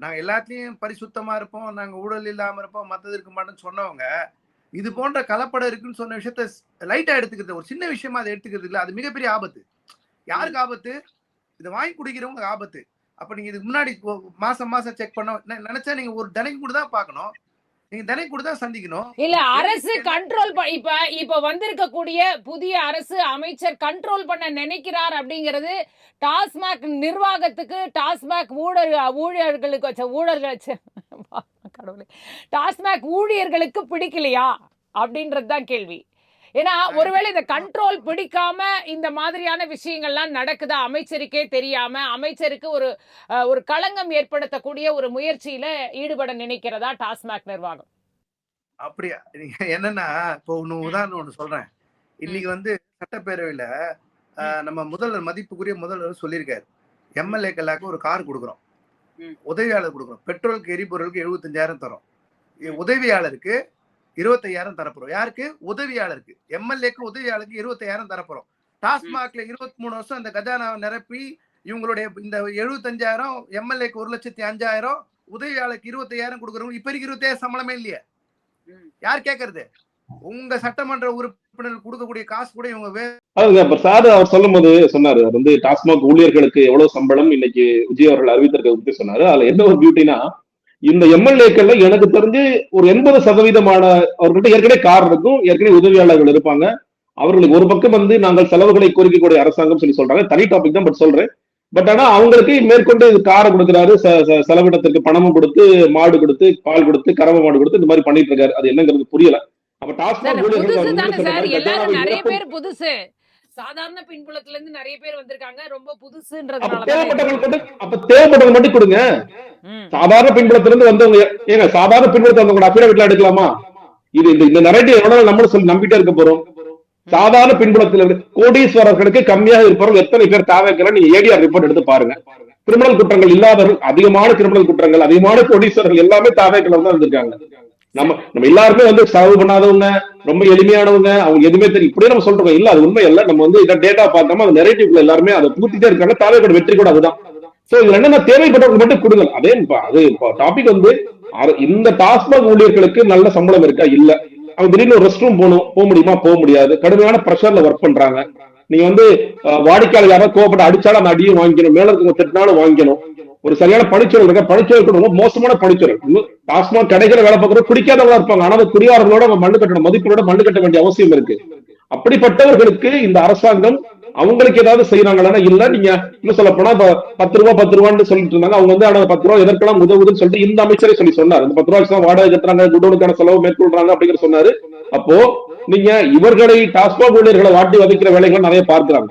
S3: நாங்க எல்லாத்துலயும் பரிசுத்தமா இருப்போம், நாங்க ஊழல் இல்லாம இருப்போம், மத்தது இருக்க மாட்டோம்னு சொன்னவங்க இது போன்ற கலப்படம் இருக்குன்னு சொன்ன விஷயத்த லைட்டா எடுத்துக்கிறது, ஒரு சின்ன விஷயமா அதை எடுத்துக்கிறது இல்ல, அது மிகப்பெரிய ஆபத்து. யாருக்கு ஆபத்து? இதை வாங்கி குடிக்கிறவங்க ஆபத்து. அப்ப நீங்க இதுக்கு முன்னாடி மாசம் மாசம் செக் பண்ண நினைச்சா நீங்க ஒரு தினைக்கு கூட தான் பார்க்கணும், நீங்க தினைக்கு கூட தான் சந்திக்கணும்.
S1: இல்ல அரசு கண்ட்ரோல் இப்ப வந்திருக்கக்கூடிய புதிய அரசு அமைச்சர் கண்ட்ரோல் பண்ண நினைக்கிறார் அப்படிங்கிறது டாஸ்மாக் நிர்வாகத்துக்கு, டாஸ்மாக் டாஸ்மாக் ஊழியர்களுக்கு பிடிக்கலையா அப்படின்றது தான் கேள்வி. ஏன்னா ஒருவேளை இந்த கண்ட்ரோல் பிடிக்காம இந்த மாதிரியான விஷயங்கள்லாம் நடக்குதா அமைச்சருக்கே தெரியாம, அமைச்சருக்கு ஒரு களங்கம் ஏற்படுத்தக்கூடிய ஒரு முயற்சியில ஈடுபட நினைக்கிறதா டாஸ்மாக் நிர்வாகம்?
S3: அப்படியா? என்னன்னா இப்போ உதாரணம் ஒண்ணு சொல்றேன். இன்னைக்கு வந்து சட்டப்பேரவையில நம்ம மதிப்புக்குரிய முதல்வர் சொல்லியிருக்காரு, எம்எல்ஏக்களாக்கு ஒரு கார் கொடுக்குறோம், உதவியாளர் கொடுக்குறோம், பெட்ரோலுக்கு எரிபொருளுக்கு 75,000 தரோம், உதவியாளருக்கு 25,000 தரப்போறோம். யாருக்கு? உதவியாளருக்கு. எம்எல்ஏக்கு உதவியாளருக்கு 25,000 தரப்போறோம். டாஸ்மாக்ல 23 வருஷம் இந்த கஜானாவை நிரப்பி இவங்களுடைய இந்த 75,000, எம்எல்ஏக்கு 1,05,000, உதவியாளருக்கு 25,000 கொடுக்குறவங்க இப்ப 25,000 சம்பளமே இல்லையா? யார் கேட்கறது? உங்க சட்டமன்ற உறுப்பினர் கொடுக்கக்கூடிய காசு கூட இவங்க
S4: சார் அவர் சொல்லும் போது சொன்னாரு, அது வந்து டாஸ்மாக் ஊழியர்களுக்கு எவ்வளவு சம்பளம் இன்னைக்கு விஜய் அவர்கள் அறிவித்திருக்க பத்தி சொன்னாரு. அதுல என்ன ஒரு பியூட்டினா, இந்த எம்எல்ஏக்கள்ல எனக்கு தெரிஞ்சு ஒரு 80% அவர்கிட்ட ஏற்கனவே கார் இருக்கும், ஏற்கனவே உதவியாளர்கள் இருப்பாங்க. அவர்களுக்கு ஒரு பக்கம் வந்து நாங்கள் செலவுகளை குறைக்கக்கூடிய அரசாங்கம் சொல்லி சொல்றாங்க, தனி டாபிக் தான், பட் சொல்றேன். பட் ஆனா அவங்களுக்கு மேற்கொண்டு காரை கொடுக்குறாரு, செலவிடத்திற்கு பணமும் கொடுத்து, மாடு கொடுத்து, பால் கொடுத்து, கறவை மாடு கொடுத்து இந்த மாதிரி பண்ணிட்டு இருக்காரு. அது என்னங்கிறது புரியல. அப்ப டாஸ்மாக்
S1: நிறைய பேர் புதுசு, சாதாரண பின்புலத்துல இருந்து நிறைய பேர் வந்திருக்காங்க, ரொம்ப புதுசுன்றதுனால
S4: அப்ப தேவைப்பட்டவங்க மட்டும் கொடுங்க. சாதாரண பின்புலத்துல இருந்து வந்தவங்க, ஏங்க சாதாரண பின்புலத்துல வந்தவங்க அபிடவிட்ல எடுக்கலாமா? இது இந்த நரேட்டிவ் எவ்வளவு நம்மளும் சொல்லி நம்பிட்டே இருக்க போறோம். சாதாரண பின்புலத்தில் இருந்து கோடீஸ்வரர்களுக்கு கம்மியாக இருப்பவர்கள் எத்தனை பேர் தேவைக்கல நீங்க ஏடிஆர் ரிப்போர்ட் எடுத்து பாருங்க. கிரிமினல் குற்றங்கள் இல்லாதவர்கள், அதிகமான கிரிமினல் குற்றங்கள், அதிகமான கோடீஸ்வரர்கள் எல்லாமே தேவைக்கல தான் இருந்திருக்காங்க. நம்ம எல்லாருமே வந்து செலவு பண்ணாதவங்க, ரொம்ப எளிமையானவங்க, அவங்க எதுவுமே தெரியும் இப்படியே நம்ம சொல்றோம். இல்ல அது உண்மை இல்ல. நம்ம வந்து இதை டேட்டா பார்த்தோமா, அந்த நெரேட்டிவ்ல எல்லாருமே அதை பூத்திட்டே இருக்காங்க. தேவைப்பட வெற்றி கூட அதுதான். சோ இதுல என்னன்னா தேவைப்பட்டவங்க மட்டும் கொடுங்க. அதே அது டாபிக் வந்து இந்த டாஸ்மாக் ஊழியர்களுக்கு நல்ல சம்பளம் இருக்கா? இல்ல. அவங்க திடீர்னு ஒரு ரெஸ்ட் ரூம் போக முடியுமா? போக முடியாது. கடுமையான பிரஷர்ல ஒர்க் பண்றாங்க. நீங்க வந்து வாடிக்கையாளர் யாராவது கோவப்பட்டு அடிச்சாலும் அந்த அடியும் வாங்கிக்கணும், மேல இருக்க திட்டினாலும் வாங்கிக்கணும். ஒரு சரியான பணிச்சூழல் இருக்க, பணிச்சூழல் ரொம்ப மோசமான பணிச்சூழல். டாஸ்மாக் கடைகளை வேலை பார்க்கறோம் குடிக்காதவங்களா இருப்பாங்க. ஆனா குடியாரர்களோட மண்ணு கட்டணும், மதிப்போட மண்ணு கட்ட வேண்டிய அவசியம் இருக்கு. அப்படிப்பட்டவர்களுக்கு இந்த அரசாங்கம் அவங்களுக்கு ஏதாவது செய்யறாங்களா? இல்ல. நீங்க இன்னும் சொல்ல போனா இப்ப 10 ரூபான்னு சொல்லிட்டு இருந்தாங்க. அவங்க வந்து ஆனா 10 ரூபாய் எதற்கெல்லாம் உதவுதுன்னு சொல்லிட்டு இந்த அமைச்சரே சொன்னாரு. இந்த 10 ரூபாய்க்கு வாடகை கட்டுறாங்க, குடோனுக்கான செலவு மேற்கொள்றாங்க அப்படிங்கிற சொன்னாரு. அப்போ நீங்க இவர்களை டாஸ்மாக் ஊழியர்களை வாட்டி வதைக்கிற வேலைகள் நிறைய பார்க்கிறாங்க.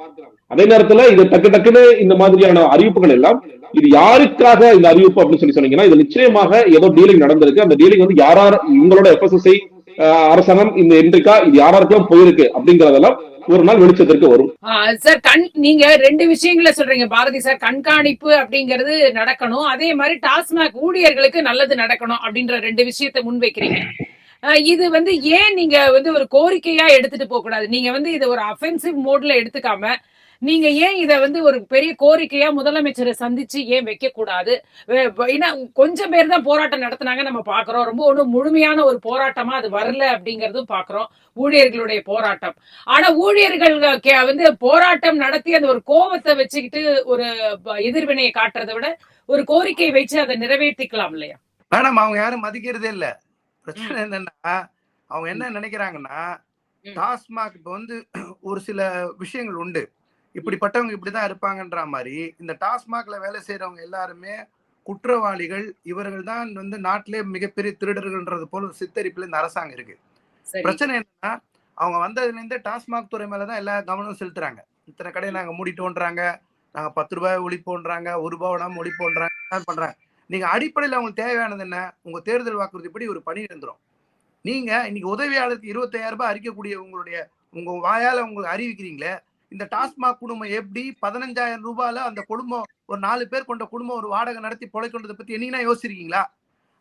S4: அதே நேரத்துல இது டக்குன்னு இந்த மாதிரியான அறிவிப்புகள் எல்லாம், இது யாருக்காக இந்த அறிவிப்பு அப்படின்னு சொல்லி சொன்னீங்கன்னா, இது நிச்சயமாக ஏதோ டீலிங் நடந்திருக்கு. அந்த டீலிங் வந்து யார் இவங்களோட எஃப்எஸ்எஸ்ஐ அரசாங்கம் இந்த என்ட்ரிக்கா இது யாராருக்கெல்லாம் போயிருக்கு அப்படிங்கறதெல்லாம் ஒரு நாள் வெளிச்சத்திற்கு வரும்.
S1: சார் நீங்க 2 விஷயங்கள சொல்றீங்க பாரதி சார். கண்காணிப்பு அப்படிங்கிறது நடக்கணும், அதே மாதிரி டாஸ்மாக் ஊழியர்களுக்கு நல்லது நடக்கணும் அப்படின்ற 2 விஷயத்தை முன்வைக்கிறீங்க. இது வந்து ஏன் நீங்க வந்து ஒரு கோரிக்கையா எடுத்துட்டு போக கூடாது? நீங்க வந்து இதை ஒரு அஃபென்சிவ் மோட்ல எடுத்துக்காம நீங்க ஏன் இதை வந்து ஒரு பெரிய கோரிக்கையா முதலமைச்சரை சந்திச்சு ஏன் வைக்க கூடாது? ஏன்னா கொஞ்சம் பேர் தான் போராட்டம் நடத்தினாங்க நம்ம பாக்குறோம். ரொம்ப ஒன்றும் முழுமையான ஒரு போராட்டமா அது வரல அப்படிங்கறதும் பாக்குறோம், ஊழியர்களுடைய போராட்டம். ஆனா ஊழியர்கள் வந்து போராட்டம் நடத்தி அந்த ஒரு கோபத்தை வச்சுக்கிட்டு ஒரு எதிர்வினையை காட்டுறதை விட ஒரு கோரிக்கை வச்சு அதை நிறைவேற்றிக்கலாம் இல்லையா?
S3: மேடம் அவங்க யாரும் மதிக்கிறதே இல்ல. பிரச்சனை என்னன்னா அவங்க என்ன நினைக்கிறாங்கன்னா, டாஸ்மாக் இப்ப வந்து ஒரு சில விஷயங்கள் உண்டு, இப்படிப்பட்டவங்க இப்படிதான் இருப்பாங்கன்ற மாதிரி இந்த டாஸ்மாக்ல வேலை செய்யறவங்க எல்லாருமே குற்றவாளிகள், இவர்கள் தான் வந்து நாட்டிலே மிகப்பெரிய திருடர்கள்ன்றது போல சித்தரிப்புல இந்த அரசாங்கம் இருக்கு. பிரச்சனை என்னன்னா அவங்க வந்ததுல இருந்து டாஸ்மாக் துறை மேலதான் எல்லா கவனம் செலுத்துறாங்க. இத்தனை கடையை நாங்க மூடிட்டோன்றாங்க, நாங்க 10 ரூபாய் ஒழிப்போன்றாங்க, 1 ரூபாய் விடாம ஒழிப்போன்றாங்க, பண்றாங்க. நீங்க அடிப்படையில் அவங்களுக்கு தேவையானது என்ன? உங்க தேர்தல் வாக்குறுதிப்படி ஒரு பணி இருந்துரும். நீங்க இன்னைக்கு உதவியாளருக்கு 25,000 ரூபாய் அறிக்கக்கூடிய உங்க வாயால உங்களுக்கு அறிவிக்கிறீங்களே, இந்த டாஸ்மாக் குடும்பம் எப்படி 15,000 ரூபாயில அந்த குடும்பம் ஒரு 4 பேர் கொண்ட குடும்பம் ஒரு வாடகை நடத்தி பொழைக்கொண்டதை பத்தி என்னைக்குனா யோசிச்சிருக்கீங்களா?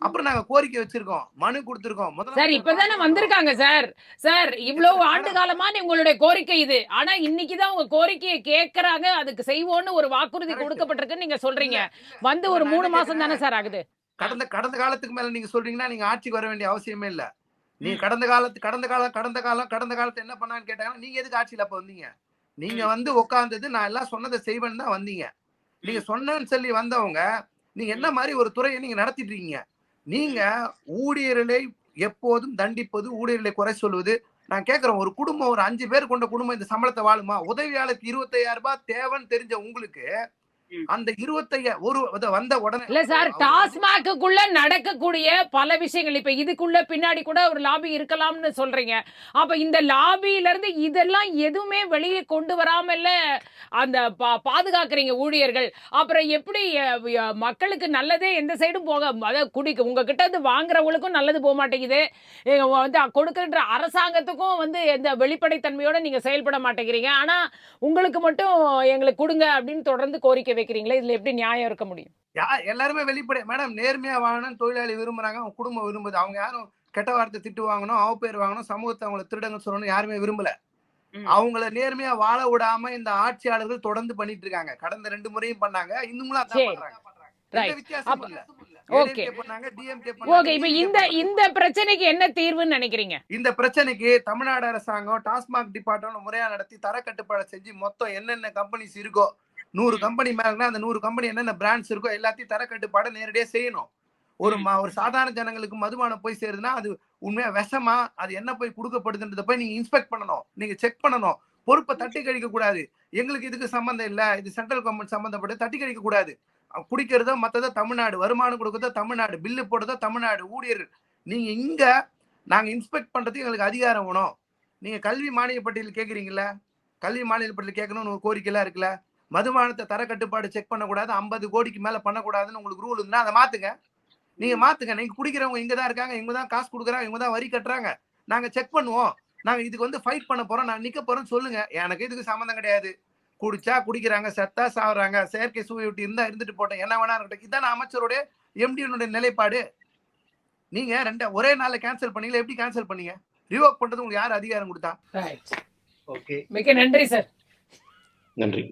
S3: அப்புறம் நாங்க கோரிக்கை வச்சிருக்கோம், மனு கொடுத்திருக்கோம்.
S1: சார் இப்பதானே வந்திருக்காங்க சார். சார் இவ்வளவு ஆண்டு காலமா உங்களுடைய கோரிக்கை இது. ஆனா இன்னைக்குதான் உங்க கோரிக்கையை கேட்கறாங்க, அதுக்கு செய்வோம்னு ஒரு வாக்குறுதி கொடுக்கப்பட்டிருக்குன்னு நீங்க சொல்றீங்க. வந்து ஒரு 3 மாசம் தானே சார் ஆகுது.
S3: கடந்த காலத்துக்கு மேல நீங்க சொல்றீங்கன்னா நீங்க ஆட்சிக்கு வர வேண்டிய அவசியமே இல்ல. நீங்க கடந்த காலத்தை என்ன பண்ணான்னு கேட்டாங்கன்னா நீங்க எதுக்கு ஆட்சியில அப்ப வந்தீங்க? நீங்க வந்து உட்கார்ந்தது நான் எல்லாம் சொன்னதை செய்வேன்னு தான் வந்தீங்க. நீங்க சொன்னேன்னு சொல்லி வந்தவங்க நீங்க என்ன மாதிரி ஒரு துறையை நீங்க நடத்திட்டு இருக்கீங்க? நீங்க ஊழியர்களை எப்போதும் தண்டிப்பது, ஊழியர்களை குறை சொல்வது. நான் கேட்கிறேன், ஒரு குடும்பம் ஒரு 5 பேர் கொண்ட குடும்பம் இந்த சம்பளத்தை வாழுமா? உதவியாளருக்கு 25,000 ரூபாய் தேவைன்னு தெரிஞ்ச உங்களுக்கு அந்த 25 வந்த உடனே
S1: இல்ல சார், டாஸ்மாக்குள்ள நடக்கக்கூடிய பல விஷயங்கள் இப்ப இதுக்குள்ள பின்னாடி கூட ஒரு லாபி இருக்கலாம்னு சொல்றீங்க. அப்ப இந்த லாபியில இருந்து இதெல்லாம் எதுவுமே வெளியே கொண்டு வராமல அந்த பாதுகாக்கிறீங்க ஊழியர்கள். அப்புறம் எப்படி மக்களுக்கு நல்லதே எந்த சைடும் போக, அதாவது உங்ககிட்ட இருந்து வாங்குறவங்களுக்கும் நல்லது போக மாட்டேங்குது, வந்து கொடுக்கின்ற அரசாங்கத்துக்கும் வந்து எந்த வெளிப்படைத்தன்மையோட நீங்க செயல்பட மாட்டேங்கிறீங்க. ஆனா உங்களுக்கு மட்டும் எங்களுக்கு கொடுங்க அப்படின்னு தொடர்ந்து கோரிக்கை வைக்கிறீங்களே, இதுல எப்படி நியாயம் இருக்க முடியும்?
S3: எல்லாருமே வெளிப்படை மேடம், நேர்மையா வாங்கணும்னு தொழிலாளி விரும்புறாங்க, அவங்க குடும்பம் விரும்புது. அவங்க யாரும் கெட்ட வார்த்தை திட்டு வாங்கணும், அவ பேர் வாங்கணும், சமூகத்தை அவங்களை திருடங்க சொல்லணும் யாருமே விரும்பல. அவங்கள நேர்மையா வாழ விடாம இந்த ஆட்சியாளர்கள் தொடர்ந்து பண்ணிட்டு இருக்காங்க. கடந்த 2 முறையும் பண்ணாங்க, இன்னும் அதான் பண்றாங்க. வித்தியாசம் இல்ல.
S1: இந்த பிரச்சனைக்கு என்ன தீர்வுன்னு நினைக்கிறீங்க?
S3: இந்த பிரச்சனைக்கு தமிழ்நாடு அரசாங்கம் டாஸ்மாக் டிபார்ட்மெண்ட் முறையா நடத்தி தர கட்டுப்பாடு செஞ்சு மொத்தம் என்னென்ன கம்பெனிஸ் இருக்கோ 100 கம்பெனி மேலனா அந்த 100 கம்பெனி என்னென்ன பிராண்ட்ஸ் இருக்கோ எல்லாத்தையும் தர கட்டுப்பாடு நேரடியா செய்யணும். ஒரு சாதாரண ஜனங்களுக்கு மதுபானம் போய் சேருதுன்னா அது உண்மையா விஷமா, அது என்ன போய் கொடுக்கப்படுதுன்றத போய் நீங்க இன்ஸ்பெக்ட் பண்ணணும், நீங்க செக் பண்ணணும். பொறுப்பை தட்டி கழிக்க கூடாது. எங்களுக்கு இதுக்கு சம்பந்தம் இல்ல, இது சென்ட்ரல் கவர்மெண்ட் சம்பந்தப்பட்டு தட்டி கழிக்க கூடாது. குடிக்கிறதோ மத்ததோ தமிழ்நாடு, வருமானம் கொடுக்கறதோ தமிழ்நாடு, பில்லு போடுறதோ தமிழ்நாடு, ஊழியர்கள். நீங்க இங்க நாங்க இன்ஸ்பெக்ட் பண்றதுக்கு எங்களுக்கு அதிகாரம் வேணும். நீங்க கல்வி மானிய பட்டியல் கேக்குறீங்கல்ல, கல்வி மானிய பட்டியல் கேட்கணும்னு ஒரு கோரிக்கை எல்லாம் இருக்குல்ல. மதுபானத்தை தர கட்டுப்பாடு செக் பண்ணக்கூடாது, 50 கோடிக்கு மேல பண்ணக்கூடாதுன்னு உங்களுக்கு ரூல் இருந்தா அதை மாத்துங்க. நீங்க மாத்துங்க. நீங்க குடிக்கிறவங்க இங்கதான் இருக்காங்க, இவங்கதான் காசு கொடுக்குறாங்க, இவங்கதான் வரி கட்டுறாங்க, நாங்க செக் பண்ணுவோம், நாங்க இதுக்கு வந்து ஃபைட் பண்ண போறோம், நான் நிக்க போறேன்னு சொல்லுங்க. எனக்கு இதுக்கு சம்மந்தம் கிடையாது. குடிச்சா குடிக்கிறாங்க, செத்தா சாவுறாங்க, செயற்கை சுவையூட்டி இருந்தா இருந்துட்டு போட்டோம், என்ன வேணா இருக்கட்டும். இதான அமைச்சருடைய எம்டியுடைய நிலைப்பாடு. நீங்க ஒரே நாள்ல கேன்சல் பண்ணீங்களா? எப்படி கேன்சல் பண்ணீங்க? ரிவோக் பண்றது உங்களுக்கு யார் அதிகாரம் கொடுத்தா?
S1: ஓகே, மிக்க நன்றி சார்.
S4: நன்றி.